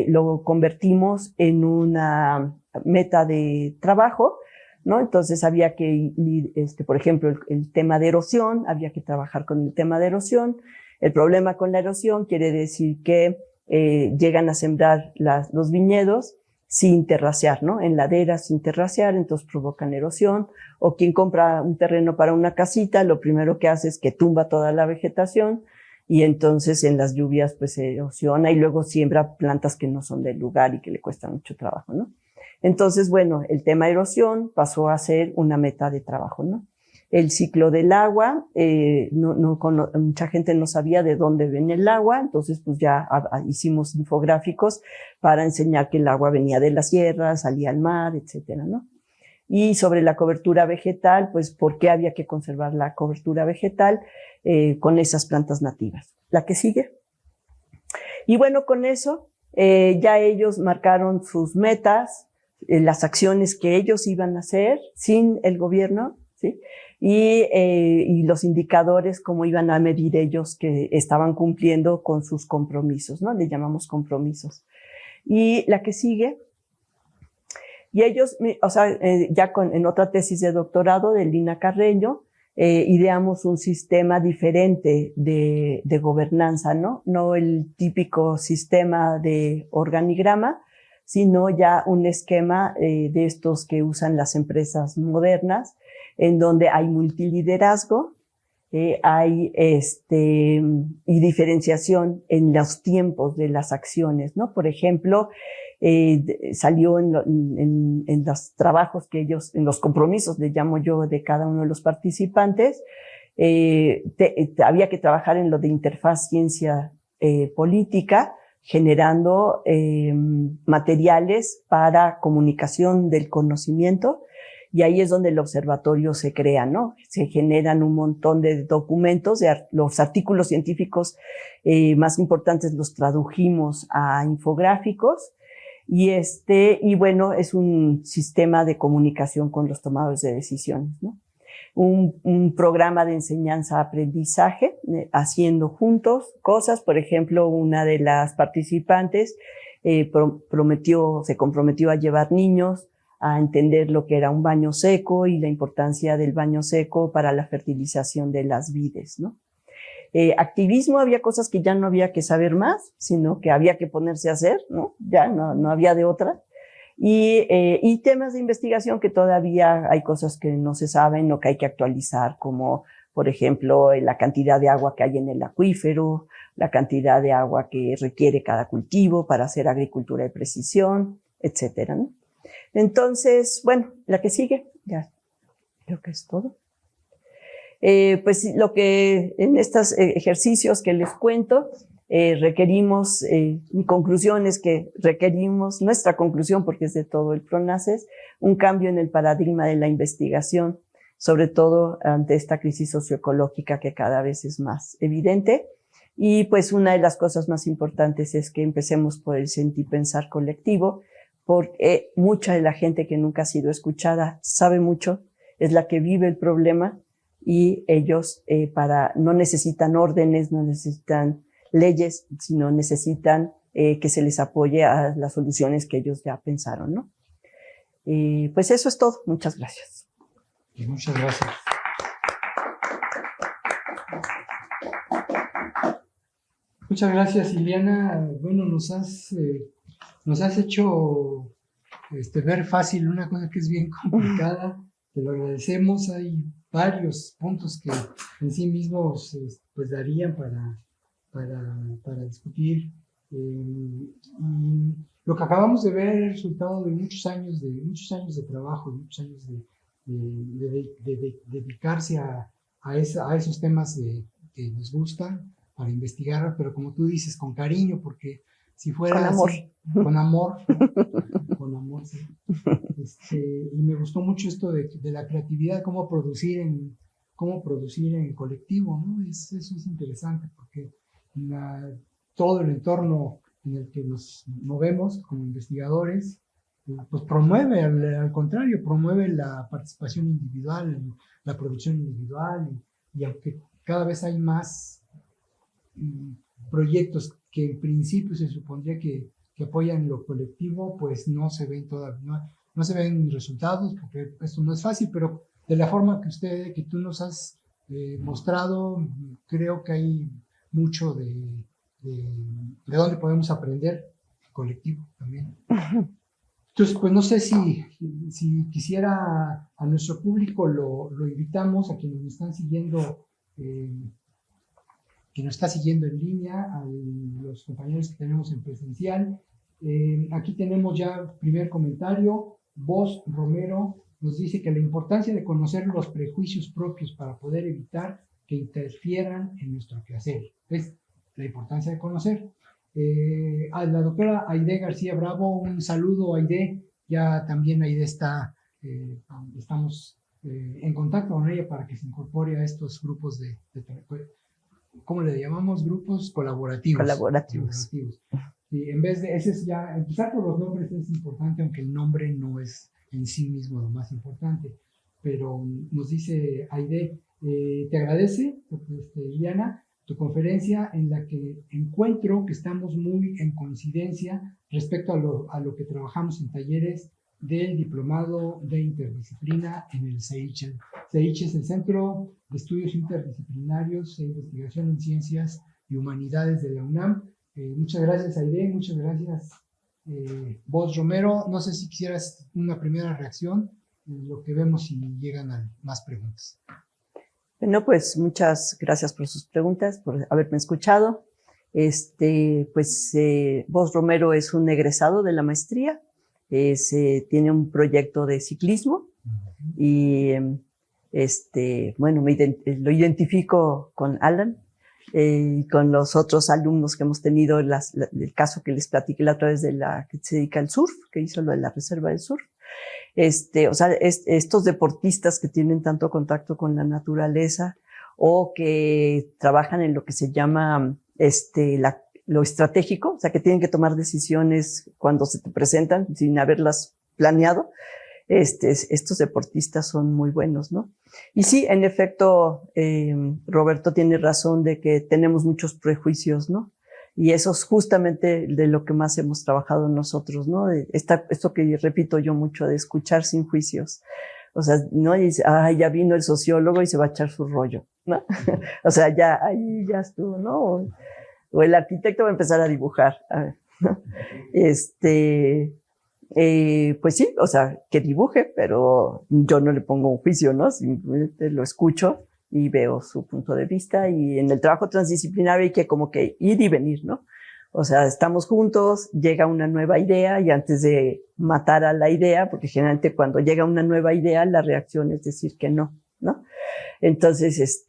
lo convertimos en una meta de trabajo, ¿no? Entonces había que, por ejemplo, el tema de erosión, había que trabajar con el tema de erosión. El problema con la erosión quiere decir que llegan a sembrar los viñedos sin terracear, ¿no? En laderas sin terracear, entonces provocan erosión. O quien compra un terreno para una casita, lo primero que hace es que tumba toda la vegetación, y entonces en las lluvias pues se erosiona y luego siembra plantas que no son del lugar y que le cuesta mucho trabajo, ¿no? Entonces, bueno, el tema erosión pasó a ser una meta de trabajo, ¿no? El ciclo del agua, mucha gente no sabía de dónde venía el agua, entonces pues ya hicimos infográficos para enseñar que el agua venía de las sierras, salía al mar, etcétera, ¿no? Y sobre la cobertura vegetal, pues ¿por qué había que conservar la cobertura vegetal con esas plantas nativas? La que sigue. Y bueno, con eso ya ellos marcaron sus metas, las acciones que ellos iban a hacer sin el gobierno, ¿sí? Y los indicadores, cómo iban a medir ellos que estaban cumpliendo con sus compromisos, ¿no? Le llamamos compromisos. Y la que sigue. Y ellos, o sea, ya en otra tesis de doctorado de Lina Carreño, ideamos un sistema diferente de gobernanza, ¿no? No el típico sistema de organigrama, sino ya un esquema de estos que usan las empresas modernas, en donde hay multiliderazgo, hay y diferenciación en los tiempos de las acciones, ¿no? Por ejemplo, salió en los trabajos que ellos, en los compromisos, le llamo yo, de cada uno de los participantes, había que trabajar en lo de interfaz ciencia política, generando materiales para comunicación del conocimiento, y ahí es donde el observatorio se crea, ¿no? Se generan un montón de documentos, los artículos científicos más importantes los tradujimos a infográficos, y bueno, es un sistema de comunicación con los tomadores de decisiones, ¿no? Un programa de enseñanza-aprendizaje, haciendo juntos cosas. Por ejemplo, una de las participantes se comprometió a llevar niños a entender lo que era un baño seco y la importancia del baño seco para la fertilización de las vides, ¿no? Activismo, había cosas que ya no había que saber más, sino que había que ponerse a hacer, ¿no? Ya no había de otra. Y temas de investigación que todavía hay cosas que no se saben o que hay que actualizar, como, por ejemplo, la cantidad de agua que hay en el acuífero, la cantidad de agua que requiere cada cultivo para hacer agricultura de precisión, etcétera, ¿no? Entonces, bueno, la que sigue, ya creo que es todo. Pues lo que en estos ejercicios que les cuento, requerimos, mi conclusión es que requerimos, nuestra conclusión, porque es de todo el PRONACES, un cambio en el paradigma de la investigación, sobre todo ante esta crisis socioecológica que cada vez es más evidente. Y pues una de las cosas más importantes es que empecemos por el sentir pensar colectivo, porque mucha de la gente que nunca ha sido escuchada sabe mucho, es la que vive el problema, y ellos no necesitan órdenes, no necesitan leyes, sino necesitan que se les apoye a las soluciones que ellos ya pensaron, ¿no? Pues eso es todo. Muchas gracias. Muchas gracias. Muchas gracias, Ileana. Bueno, nos has hecho ver fácil una cosa que es bien complicada. Te lo agradecemos. Hay varios puntos que en sí mismos pues darían para discutir. Y lo que acabamos de ver es el resultado de muchos años de trabajo, de muchos años de dedicarse a esos temas que nos gustan, para investigar, pero como tú dices, con cariño, porque si fuera con amor. Así, con amor, ¿no? Con amor, sí. Y me gustó mucho esto de la creatividad, cómo producir en colectivo, ¿no? Eso es interesante, porque todo el entorno en el que nos movemos como investigadores, pues promueve, al contrario, promueve la participación individual, la producción individual, y aunque cada vez hay más proyectos que en principio se supondría que apoyan lo colectivo, pues no se ven todavía, no se ven resultados, porque esto no es fácil, pero de la forma que tú nos has mostrado, creo que hay mucho de dónde podemos aprender colectivo también. Entonces, pues no sé si quisiera a nuestro público, lo invitamos, a quienes nos están siguiendo, que nos está siguiendo en línea, a los compañeros que tenemos en presencial. Aquí tenemos ya primer comentario. Vos, Romero, nos dice que la importancia de conocer los prejuicios propios para poder evitar que interfieran en nuestro quehacer. Es la importancia de conocer. A la doctora Aide García Bravo, un saludo, Aide. Ya también Aide estamos en contacto con ella para que se incorpore a estos grupos ¿cómo le llamamos? Grupos colaborativos. Colaborativos. Y en vez de, ese es ya, empezar por los nombres es importante, aunque el nombre no es en sí mismo lo más importante. Pero nos dice Aide, te agradece, Ileana, tu conferencia, en la que encuentro que estamos muy en coincidencia respecto a lo que trabajamos en talleres del Diplomado de Interdisciplina en el CEICH. El CEICH es el Centro de Estudios Interdisciplinarios e Investigación en Ciencias y Humanidades de la UNAM. Muchas gracias, Aide, muchas gracias, vos, Romero. No sé si quisieras una primera reacción, lo que vemos si llegan a más preguntas. Bueno, pues muchas gracias por sus preguntas, por haberme escuchado. Bosch Romero es un egresado de la maestría, tiene un proyecto de ciclismo y bueno, lo identifico con Alan y con los otros alumnos que hemos tenido, el caso que les platiqué la otra vez de la que se dedica al surf, que hizo lo de la reserva del surf. Estos deportistas que tienen tanto contacto con la naturaleza o que trabajan en lo que se llama lo estratégico, o sea, que tienen que tomar decisiones cuando se te presentan sin haberlas planeado. Estos deportistas son muy buenos, ¿no? Y sí, en efecto, Roberto tiene razón de que tenemos muchos prejuicios, ¿no? Y eso es justamente de lo que más hemos trabajado nosotros, ¿no? Esto que repito yo mucho, de escuchar sin juicios. O sea, no dice, ya vino el sociólogo y se va a echar su rollo, ¿no? O sea, ahí ya estuvo, ¿no? O el arquitecto va a empezar a dibujar, ¿no? Pues sí, o sea, que dibuje, pero yo no le pongo un juicio, ¿no? Simplemente lo escucho y veo su punto de vista, y en el trabajo transdisciplinario hay que como que ir y venir, ¿no? O sea, estamos juntos, llega una nueva idea y antes de matar a la idea, porque generalmente cuando llega una nueva idea, la reacción es decir que no, ¿no? Entonces,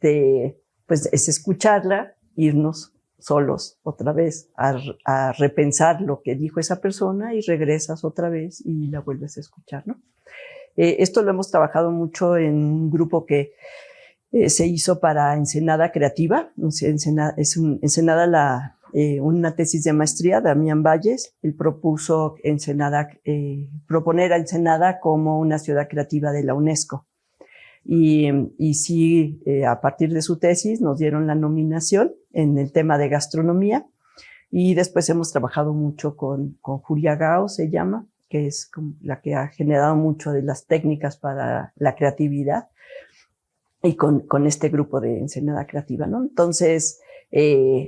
pues es escucharla, irnos solos otra vez a repensar lo que dijo esa persona y regresas otra vez y la vuelves a escuchar, ¿no? Esto lo hemos trabajado mucho en un grupo que se hizo para Ensenada Creativa. Ensenada una tesis de maestría, Damián Valles. Él propuso proponer a Ensenada como una ciudad creativa de la UNESCO. Y sí, a partir de su tesis nos dieron la nominación en el tema de gastronomía, y después hemos trabajado mucho con Julia Gao, se llama, que es la que ha generado mucho de las técnicas para la creatividad, y con este grupo de Ensenada Creativa, ¿no? Entonces,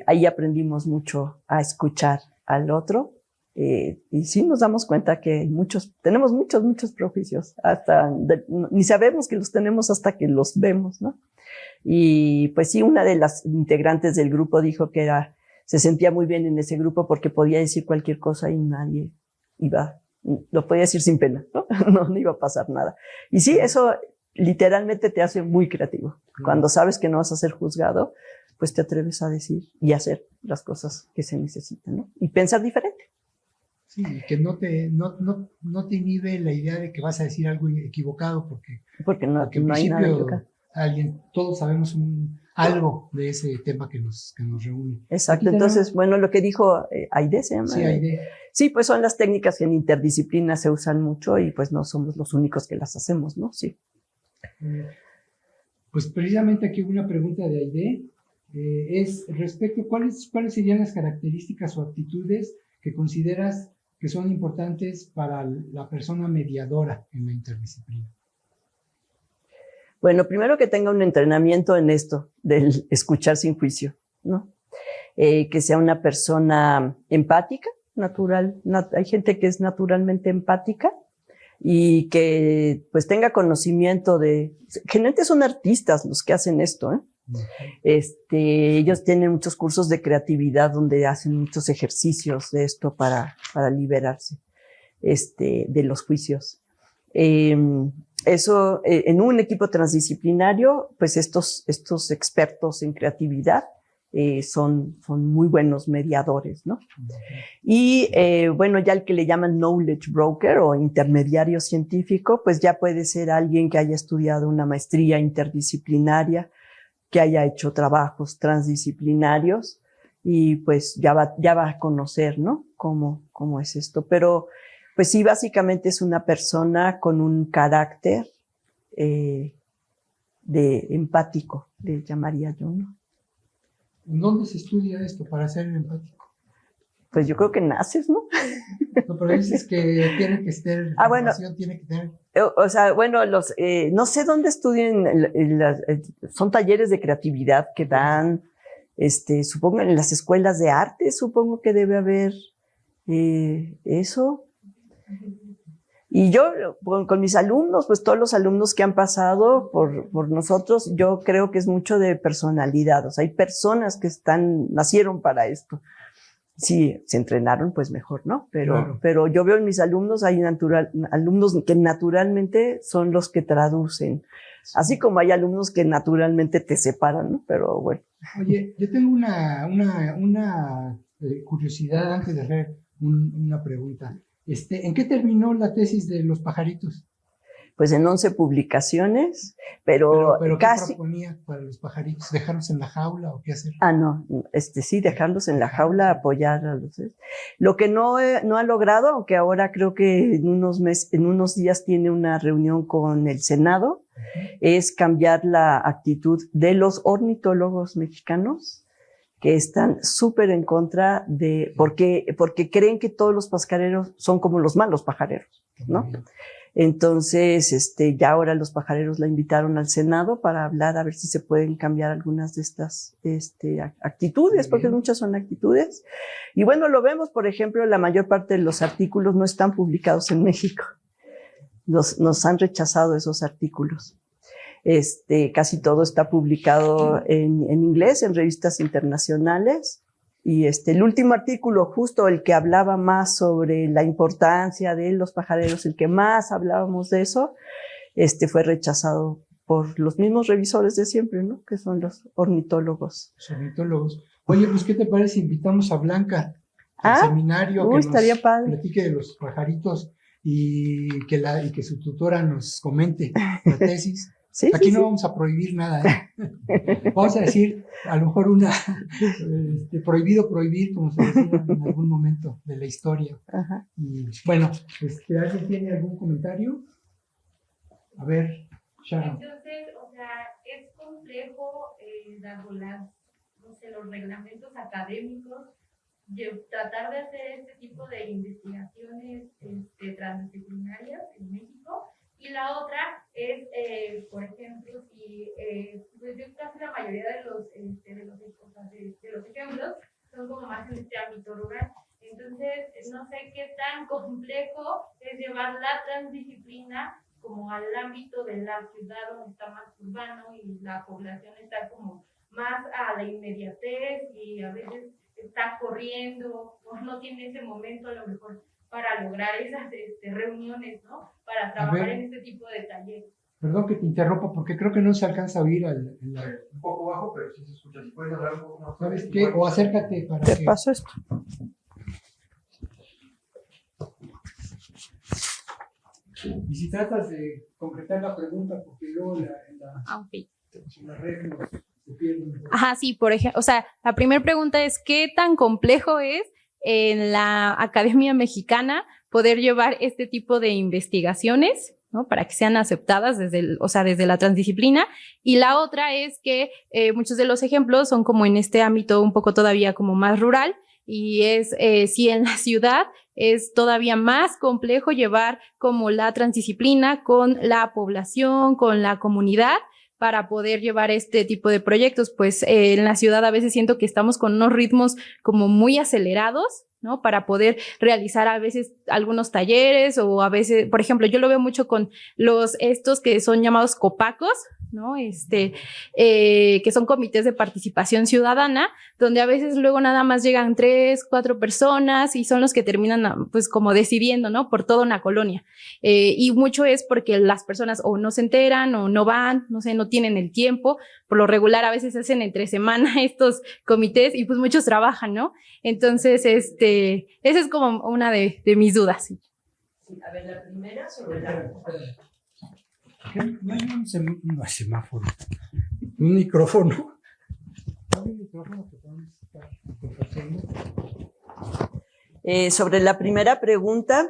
ahí aprendimos mucho a escuchar al otro, y sí nos damos cuenta que tenemos muchos prejuicios, ni sabemos que los tenemos hasta que los vemos, ¿no? Y pues sí, una de las integrantes del grupo dijo que se sentía muy bien en ese grupo porque podía decir cualquier cosa y nadie lo podía decir sin pena, ¿no? No iba a pasar nada. Y sí, eso literalmente te hace muy creativo. Cuando sabes que no vas a ser juzgado, pues te atreves a decir y hacer las cosas que se necesitan, ¿no? Y pensar diferente. Sí, que no te inhibe la idea de que vas a decir algo equivocado, porque no hay nada equivocado. Todos sabemos algo de ese tema que nos reúne. Exacto. Entonces, bueno, lo que dijo Aide se llama. Sí, Aide. Sí, pues son las técnicas que en interdisciplina se usan mucho y pues no somos los únicos que las hacemos, ¿no? Sí. Pues precisamente aquí una pregunta de Aide, es respecto a cuáles serían las características o aptitudes que consideras que son importantes para la persona mediadora en la interdisciplina. Bueno, primero que tenga un entrenamiento en esto del escuchar sin juicio, ¿no? Que sea una persona empática, natural. Hay gente que es naturalmente empática y que pues tenga conocimiento generalmente son artistas los que hacen esto, ¿eh? Ellos tienen muchos cursos de creatividad donde hacen muchos ejercicios de esto para liberarse, de los juicios. Eso, en un equipo transdisciplinario, pues estos expertos en creatividad, son muy buenos mediadores, ¿no? Y, bueno, ya el que le llaman knowledge broker o intermediario científico, pues ya puede ser alguien que haya estudiado una maestría interdisciplinaria, que haya hecho trabajos transdisciplinarios y pues ya va a conocer, ¿no? Cómo es esto. Pero pues sí, básicamente es una persona con un carácter empático, le llamaría yo, ¿no? ¿Dónde se estudia esto para ser empático? Pues yo creo que naces, ¿no? No, pero dices que tiene que ser, bueno, tiene que tener. O sea, bueno, no sé dónde estudian, son talleres de creatividad que dan, supongo en las escuelas de arte, supongo que debe haber eso. Y yo, con mis alumnos, pues todos los alumnos que han pasado por nosotros, yo creo que es mucho de personalidad. O sea, hay personas que nacieron para esto. Si se entrenaron, pues mejor, ¿no? Pero yo veo en mis alumnos, hay alumnos que naturalmente son los que traducen. Así como hay alumnos que naturalmente te separan, ¿no? Pero bueno. Oye, yo tengo una curiosidad antes de hacer una pregunta. ¿En qué terminó la tesis de los pajaritos? Pues en 11 publicaciones, pero casi... ¿Qué proponía para los pajaritos? ¿Dejarlos en la jaula o qué hacer? No, sí, dejarlos en la jaula, apoyar a los... Lo que no ha logrado, aunque ahora creo que en unos días tiene una reunión con el Senado, es cambiar la actitud de los ornitólogos mexicanos, que están súper en contra porque creen que todos los pajareros son como los malos pajareros, ¿no? Entonces, ya ahora los pajareros la invitaron al Senado para hablar a ver si se pueden cambiar algunas de estas, actitudes, porque muchas son actitudes. Y bueno, lo vemos, por ejemplo, la mayor parte de los artículos no están publicados en México. Nos han rechazado esos artículos. Casi todo está publicado en inglés, en revistas internacionales. Y el último artículo, justo el que hablaba más sobre la importancia de los pajareros, el que más hablábamos de eso, fue rechazado por los mismos revisores de siempre, ¿no? Que son los ornitólogos. Los ornitólogos. Oye, pues, ¿qué te parece? Invitamos a Blanca al seminario que estaría nos padre. Platique de los pajaritos y que su tutora nos comente la tesis. Sí, Aquí sí, no vamos a prohibir nada, ¿eh? Vamos a decir, a lo mejor prohibido prohibir, como se decía en algún momento de la historia. Ajá. Y bueno, ¿alguien tiene algún comentario? A ver, Sharon. Entonces, o sea, es complejo, dado los reglamentos académicos, tratar de hacer este tipo de investigaciones transdisciplinarias en México. Y la otra es, por ejemplo, si pues yo casi la mayoría de los ejemplos son como más en este ámbito rural. Entonces, no sé qué tan complejo es llevar la transdisciplina como al ámbito de la ciudad, donde está más urbano y la población está como más a la inmediatez y a veces está corriendo o no tiene ese momento a lo mejor para lograr esas reuniones, ¿no? Para trabajar en este tipo de talleres. Perdón que te interrumpa, porque creo que no se alcanza a oír un poco bajo, pero sí se escucha. Si puedes hablar un poco más. ¿Sabes qué? O acércate para ¿Te que... paso esto? Y si tratas de concretar la pregunta, porque luego en la red se pierde. Ajá, sí, por ejemplo, o sea, la primera pregunta es, ¿qué tan complejo es en la Academia Mexicana poder llevar este tipo de investigaciones, ¿no? Para que sean aceptadas desde la transdisciplina? Y la otra es que muchos de los ejemplos son como en este ámbito un poco todavía como más rural, y es si en la ciudad es todavía más complejo llevar como la transdisciplina con la población, con la comunidad, para poder llevar este tipo de proyectos. Pues en la ciudad a veces siento que estamos con unos ritmos como muy acelerados, ¿no? Para poder realizar a veces algunos talleres, o a veces, por ejemplo, yo lo veo mucho con estos que son llamados copacos, ¿no? Que son comités de participación ciudadana, donde a veces luego nada más llegan 3, 4 personas y son los que terminan pues como decidiendo, ¿no? Por toda una colonia. Y mucho es porque las personas o no se enteran o no van, no sé, no tienen el tiempo. Por lo regular a veces se hacen entre semana estos comités y pues muchos trabajan, ¿no? Entonces, esa es como una de mis dudas. Sí, a ver, la primera sobre la... No hay un semáforo, un micrófono. Un micrófono que podemos estar compartiendo. Sobre la primera pregunta,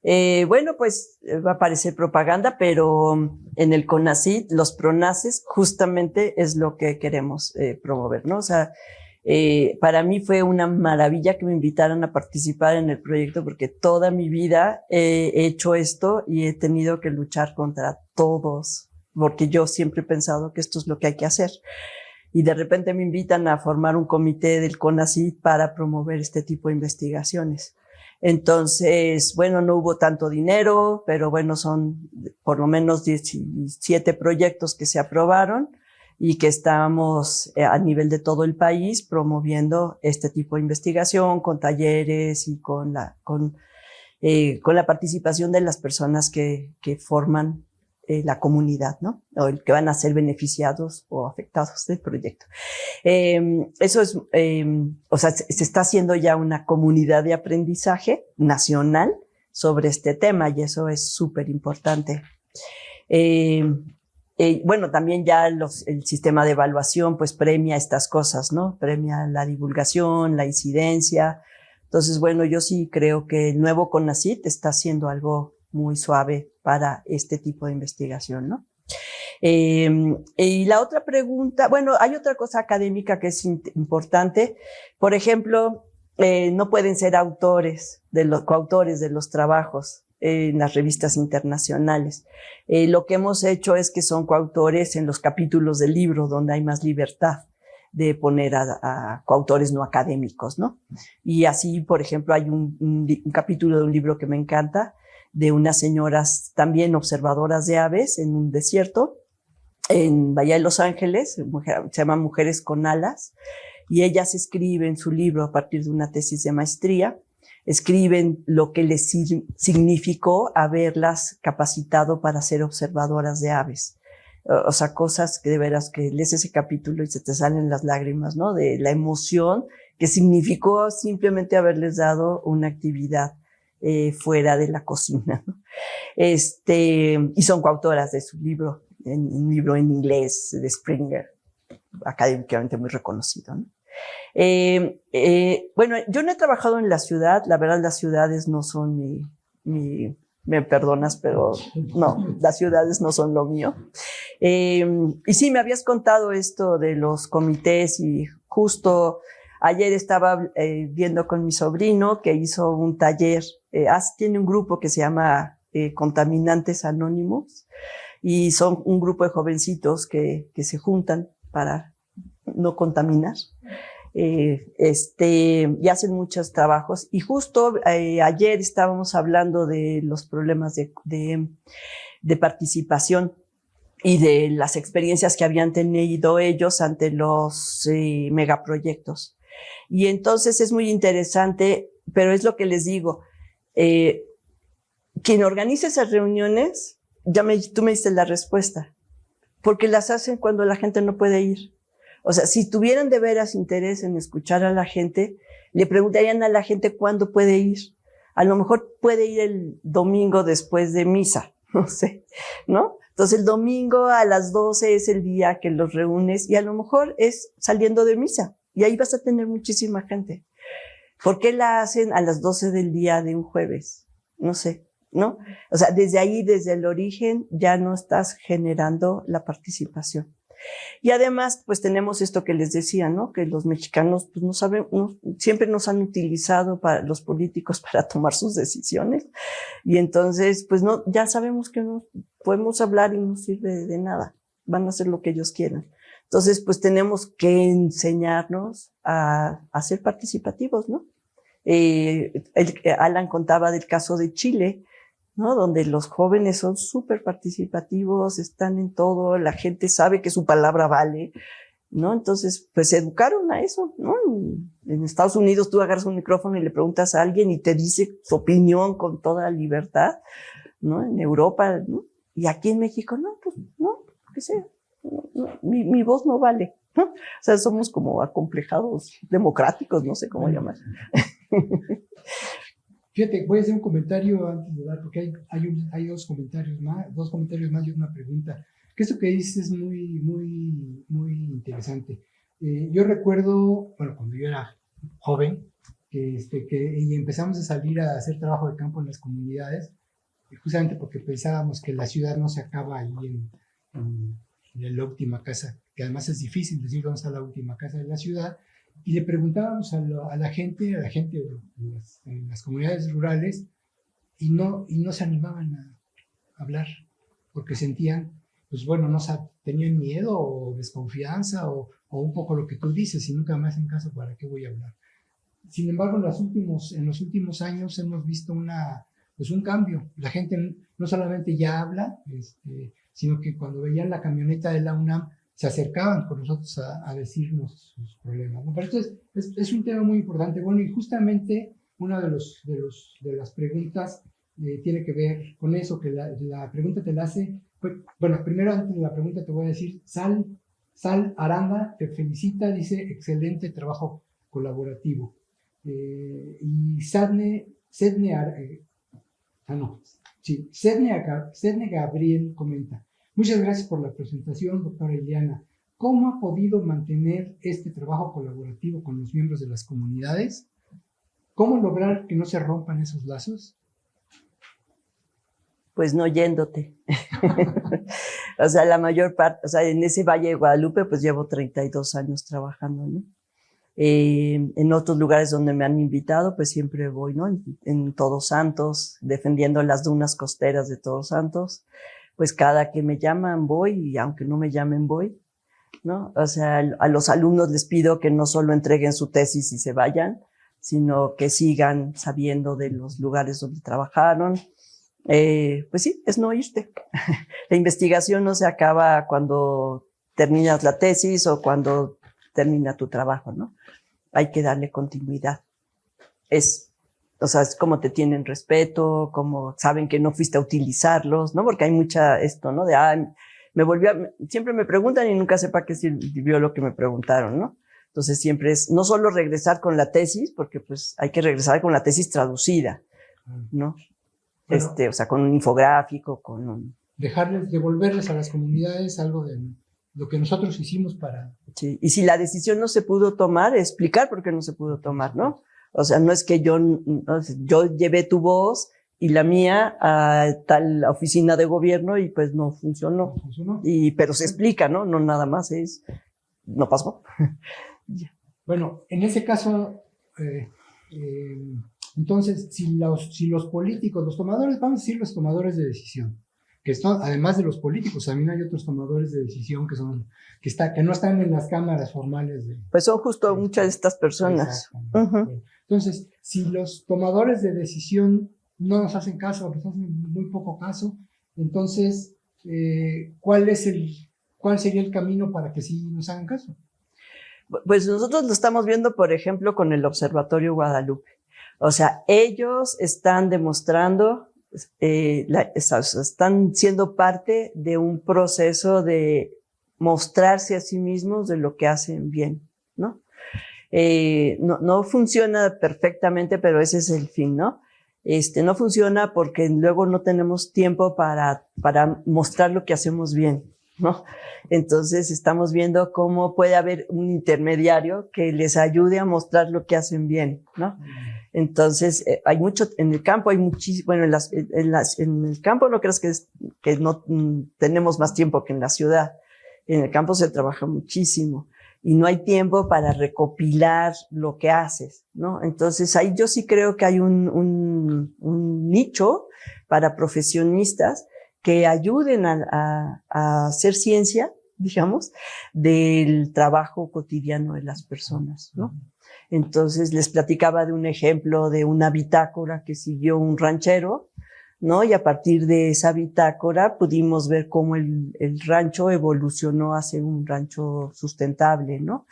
bueno, pues va a parecer propaganda, pero en el CONACYT, los PRONACES, justamente es lo que queremos promover, ¿no? O sea, para mí fue una maravilla que me invitaran a participar en el proyecto, porque toda mi vida he hecho esto y he tenido que luchar contra todos, porque yo siempre he pensado que esto es lo que hay que hacer. Y de repente me invitan a formar un comité del CONACYT para promover este tipo de investigaciones. Entonces, bueno, no hubo tanto dinero, pero bueno, son por lo menos 17 proyectos que se aprobaron y que estamos a nivel de todo el país promoviendo este tipo de investigación con talleres y con la participación de las personas que forman la comunidad, ¿no? O el que van a ser beneficiados o afectados del proyecto. Eso es, o sea, se está haciendo ya una comunidad de aprendizaje nacional sobre este tema y eso es súper importante. Bueno, también ya el sistema de evaluación pues premia estas cosas, ¿no? Premia la divulgación, la incidencia. Entonces, bueno, yo sí creo que el nuevo CONACYT está haciendo algo muy suave para este tipo de investigación, ¿no? Y la otra pregunta, bueno, hay otra cosa académica que es importante. Por ejemplo, no pueden ser coautores de los trabajos en las revistas internacionales. Lo que hemos hecho es que son coautores en los capítulos del libro donde hay más libertad de poner a coautores no académicos, ¿no? Y así, por ejemplo, hay un capítulo de un libro que me encanta, de unas señoras también observadoras de aves en un desierto, en Bahía de Los Ángeles, se llama Mujeres con Alas, y ellas escriben su libro a partir de una tesis de maestría, escriben lo que les significó haberlas capacitado para ser observadoras de aves. O sea, cosas que de veras que lees ese capítulo y se te salen las lágrimas, ¿no? De la emoción que significó simplemente haberles dado una actividad fuera de la cocina, ¿no? Y son coautoras de su libro, un libro en inglés de Springer, académicamente muy reconocido, ¿no? Bueno, yo no he trabajado en la ciudad, la verdad las ciudades no son me perdonas, pero no, las ciudades no son lo mío. Y sí, me habías contado esto de los comités y justo ayer estaba viendo con mi sobrino que hizo un taller, tiene un grupo que se llama Contaminantes Anónimos y son un grupo de jovencitos que se juntan para no contaminar. Y hacen muchos trabajos y justo ayer estábamos hablando de los problemas de participación y de las experiencias que habían tenido ellos ante los megaproyectos. Y entonces es muy interesante, pero es lo que les digo, quien organiza esas reuniones, tú me diste la respuesta, porque las hacen cuando la gente no puede ir. O sea, si tuvieran de veras interés en escuchar a la gente, le preguntarían a la gente cuándo puede ir. A lo mejor puede ir el domingo después de misa, no sé, ¿no? Entonces el domingo a las 12 es el día que los reúnes y a lo mejor es saliendo de misa y ahí vas a tener muchísima gente. ¿Por qué la hacen a las 12 del día de un jueves? No sé, ¿no? O sea, desde ahí, desde el origen, ya no estás generando la participación. Y además, pues tenemos esto que les decía, ¿no? Que los mexicanos, pues no saben, siempre nos han utilizado para los políticos para tomar sus decisiones. Y entonces, pues no, ya sabemos que no podemos hablar y no sirve de nada. Van a hacer lo que ellos quieran. Entonces, pues tenemos que enseñarnos a ser participativos, ¿no? Alan contaba del caso de Chile, ¿no? Donde los jóvenes son súper participativos, están en todo, la gente sabe que su palabra vale, ¿no? Entonces, pues se educaron a eso, ¿no? En Estados Unidos tú agarras un micrófono y le preguntas a alguien y te dice su opinión con toda libertad, ¿no? En Europa, ¿no? Y aquí en México, no, pues, no, qué sé, mi voz no vale, ¿no? O sea, somos como acomplejados democráticos, no sé cómo llamar. Fíjate, voy a hacer un comentario antes de dar, porque hay dos comentarios más y una pregunta. Que esto que dices es muy, muy, muy interesante. Yo recuerdo, bueno, cuando yo era joven, y empezamos a salir a hacer trabajo de campo en las comunidades, justamente porque pensábamos que la ciudad no se acaba ahí en la última casa, que además es difícil decir dónde está la última casa de la ciudad. Y le preguntábamos a la gente en las comunidades rurales y no se animaban a hablar porque sentían, pues bueno, tenían miedo o desconfianza o un poco lo que tú dices y nunca me hacen caso, ¿para qué voy a hablar? Sin embargo, en los últimos años hemos visto un cambio. La gente no solamente ya habla, sino que cuando veían la camioneta de la UNAM se acercaban con nosotros a decirnos sus problemas, ¿no? Pero esto es un tema muy importante. Bueno, y justamente una de las preguntas tiene que ver con eso, que la pregunta te la hace. Bueno, primero antes de la pregunta te voy a decir, Sal Aranda te felicita, dice, excelente trabajo colaborativo. Y Sedne Gabriel comenta, muchas gracias por la presentación, doctora Ileana. ¿Cómo ha podido mantener este trabajo colaborativo con los miembros de las comunidades? ¿Cómo lograr que no se rompan esos lazos? Pues no yéndote. O sea, la mayor parte, o sea, en ese Valle de Guadalupe, pues llevo 32 años trabajando, ¿no? En otros lugares donde me han invitado, pues siempre voy, ¿no? En Todos Santos, defendiendo las dunas costeras de Todos Santos. Pues cada que me llaman voy, y aunque no me llamen voy, ¿no? O sea, a los alumnos les pido que no solo entreguen su tesis y se vayan, sino que sigan sabiendo de los lugares donde trabajaron. Pues sí, es no irte. La investigación no se acaba cuando terminas la tesis o cuando termina tu trabajo, ¿no? Hay que darle continuidad. O sea, es como te tienen respeto, como saben que no fuiste a utilizarlos, ¿no? Porque hay mucha esto, ¿no? Siempre me preguntan y nunca sé para qué sirvió lo que me preguntaron, ¿no? Entonces siempre es no solo regresar con la tesis, porque pues hay que regresar con la tesis traducida, ¿no? Bueno, o sea, con un infográfico, devolverles a las comunidades algo de lo que nosotros hicimos para... Sí, y si la decisión no se pudo tomar, explicar por qué no se pudo tomar, ¿no? O sea, no es que yo llevé tu voz y la mía a tal oficina de gobierno y pues no funcionó. No funcionó. Pero se explica, ¿no? No nada más no pasó. Bueno, en ese caso, entonces, si los políticos, los tomadores, vamos a decir los tomadores de decisión, que están, además de los políticos, también hay otros tomadores de decisión que no están en las cámaras formales. Pues son justo muchas de estas personas. Uh-huh. Entonces, si los tomadores de decisión no nos hacen caso, o nos hacen muy poco caso, entonces, ¿cuál sería el camino para que sí nos hagan caso? Pues nosotros lo estamos viendo, por ejemplo, con el Observatorio Guadalupe. O sea, ellos están demostrando, están siendo parte de un proceso de mostrarse a sí mismos de lo que hacen bien, ¿no? No funciona perfectamente, pero ese es el fin, ¿no? No funciona porque luego no tenemos tiempo para mostrar lo que hacemos bien, ¿no? Entonces estamos viendo cómo puede haber un intermediario que les ayude a mostrar lo que hacen bien, ¿no? Entonces hay mucho en el campo, hay muchísimo, bueno, en el campo no creas que no tenemos más tiempo que en la ciudad. En el campo se trabaja muchísimo y no hay tiempo para recopilar lo que haces, ¿no? Entonces ahí yo sí creo que hay un nicho para profesionistas que ayuden a hacer ciencia, digamos, del trabajo cotidiano de las personas, ¿no? Entonces les platicaba de un ejemplo de una bitácora que siguió un ranchero, ¿no? Y a partir de esa bitácora pudimos ver cómo el rancho evolucionó hacia un rancho sustentable, ¿no?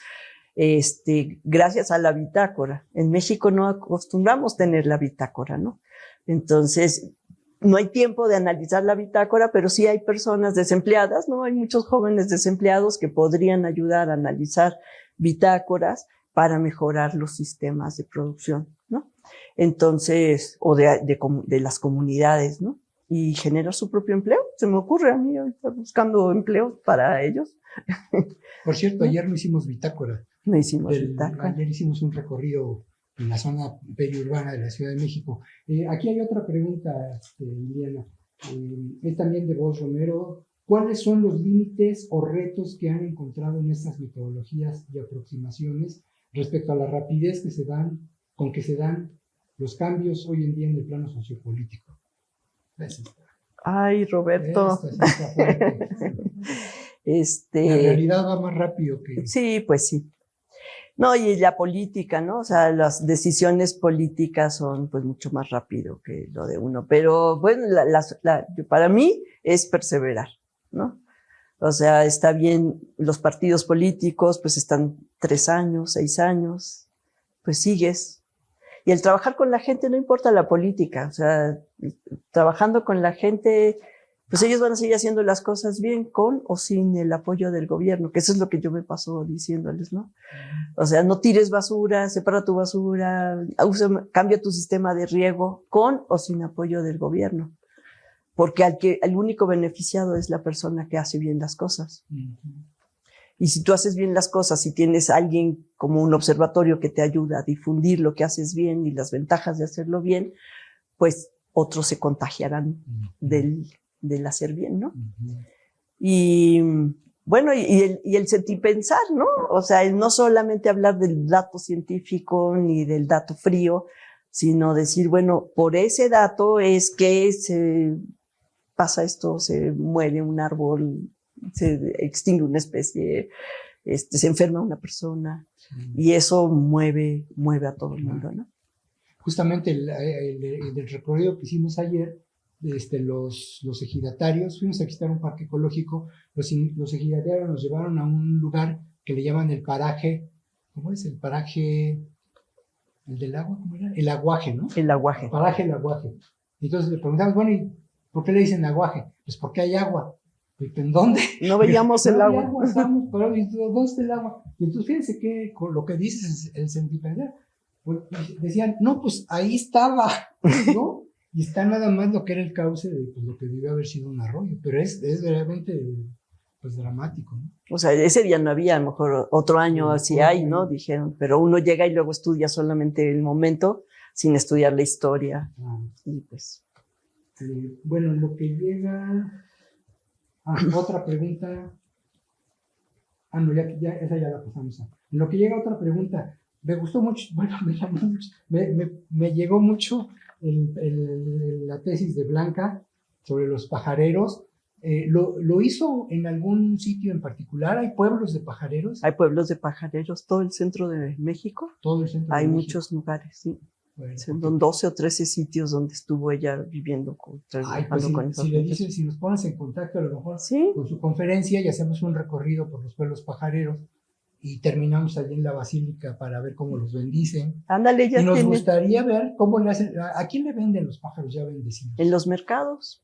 Gracias a la bitácora. En México no acostumbramos tener la bitácora, ¿no? Entonces, no hay tiempo de analizar la bitácora, pero sí hay personas desempleadas, ¿no? Hay muchos jóvenes desempleados que podrían ayudar a analizar bitácoras para mejorar los sistemas de producción, ¿no? Entonces, o de las comunidades, ¿no? Y generar su propio empleo. Se me ocurre a mí ahorita buscando empleo para ellos. Por cierto, ayer no hicimos bitácora. No hicimos bitácora. Ayer hicimos un recorrido en la zona periurbana de la Ciudad de México. Aquí hay otra pregunta, Liliana. Es también de Vos Romero. ¿Cuáles son los límites o retos que han encontrado en estas metodologías y aproximaciones respecto a la rapidez con que se dan los cambios hoy en día en el plano sociopolítico? Ay, Roberto. La realidad va más rápido que... Sí, pues sí. No, y la política, ¿no? O sea, las decisiones políticas son pues mucho más rápido que lo de uno. Pero bueno, para mí es perseverar, ¿no? O sea, está bien, los partidos políticos pues están 3 años, 6 años, pues sigues. Y el trabajar con la gente, no importa la política, o sea, trabajando con la gente, pues ellos van a seguir haciendo las cosas bien, con o sin el apoyo del gobierno, que eso es lo que yo me paso diciéndoles, ¿no? O sea, no tires basura, separa tu basura, cambia tu sistema de riego, con o sin apoyo del gobierno. Porque el único beneficiado es la persona que hace bien las cosas. Y si tú haces bien las cosas y tienes a alguien como un observatorio que te ayuda a difundir lo que haces bien y las ventajas de hacerlo bien, pues otros se contagiarán del hacer bien, ¿no? Y bueno, y el sentir pensar, ¿no? O sea, el no solamente hablar del dato científico ni del dato frío, sino decir, bueno, por ese dato es que se pasa esto, se muere un árbol, se extingue una especie, se enferma una persona, y eso mueve a todo el mundo, ¿no? Justamente el recorrido que hicimos ayer, los ejidatarios, fuimos a visitar un parque ecológico, los ejidatarios nos llevaron a un lugar que le llaman el paraje, ¿cómo es? El paraje, el del agua, ¿cómo era? El aguaje, ¿no? El aguaje. El paraje, el aguaje. Entonces le preguntamos, bueno, ¿y por qué le dicen aguaje? Pues porque hay agua. ¿En dónde? No veíamos el agua. ¿Dónde está el agua? Y entonces fíjense que con lo que dices el sentipensar, pues, decían, no, pues ahí estaba, ¿no? Y está nada más lo que era el cauce de pues, lo que debió haber sido un arroyo, pero es realmente pues dramático, ¿no? O sea, ese día no había, a lo mejor otro año así hay, ¿no? Dijeron, pero uno llega y luego estudia solamente el momento sin estudiar la historia. Y pues... bueno, lo que llega... otra pregunta. No, ya, esa ya la pasamos. En lo que llega otra pregunta, me gustó mucho, bueno, me llamó mucho, me llegó mucho la tesis de Blanca sobre los pajareros. ¿Lo hizo en algún sitio en particular? ¿Hay pueblos de pajareros? Hay pueblos de pajareros, todo el centro de México. Todo el centro hay de muchos México. Lugares, sí. Bueno, Son 12 o 13 sitios donde estuvo ella viviendo trabajando con esos. Si le dices, si nos pones en contacto a lo mejor ¿sí? con su conferencia y hacemos un recorrido por los pueblos pajareros y terminamos allí en la basílica para ver cómo los bendicen. Ándale, ya y nos tiene. gustaría ver cómo le hacen, ¿a quién le venden los pájaros ya bendecidos? En los mercados.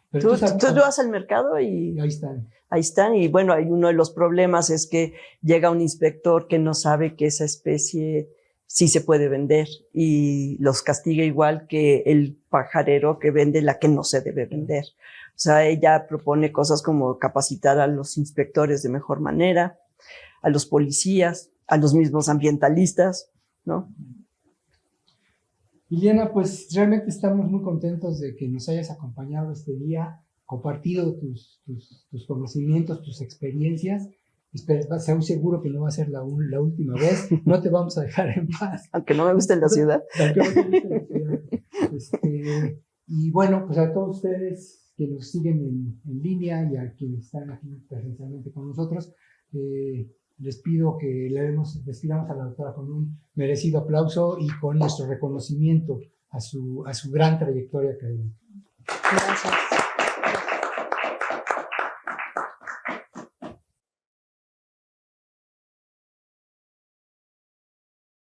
Pero tú vas al mercado y ahí están. Ahí están, y bueno, hay uno de los problemas es que llega un inspector que no sabe que esa especie sí se puede vender y los castiga igual que el pajarero que vende la que no se debe vender. O sea, ella propone cosas como capacitar a los inspectores de mejor manera, a los policías, a los mismos ambientalistas, ¿no? Liliana, pues realmente estamos muy contentos de que nos hayas acompañado este día, compartido tus conocimientos, tus experiencias. Sea muy seguro que no va a ser la última vez. No te vamos a dejar en paz. Aunque no me guste la ciudad. Aunque no te guste la ciudad. Y bueno, pues a todos ustedes que nos siguen en línea y a quienes están aquí presencialmente con nosotros, les pido que les pidamos a la doctora con un merecido aplauso y con nuestro reconocimiento a su gran trayectoria académica. Gracias.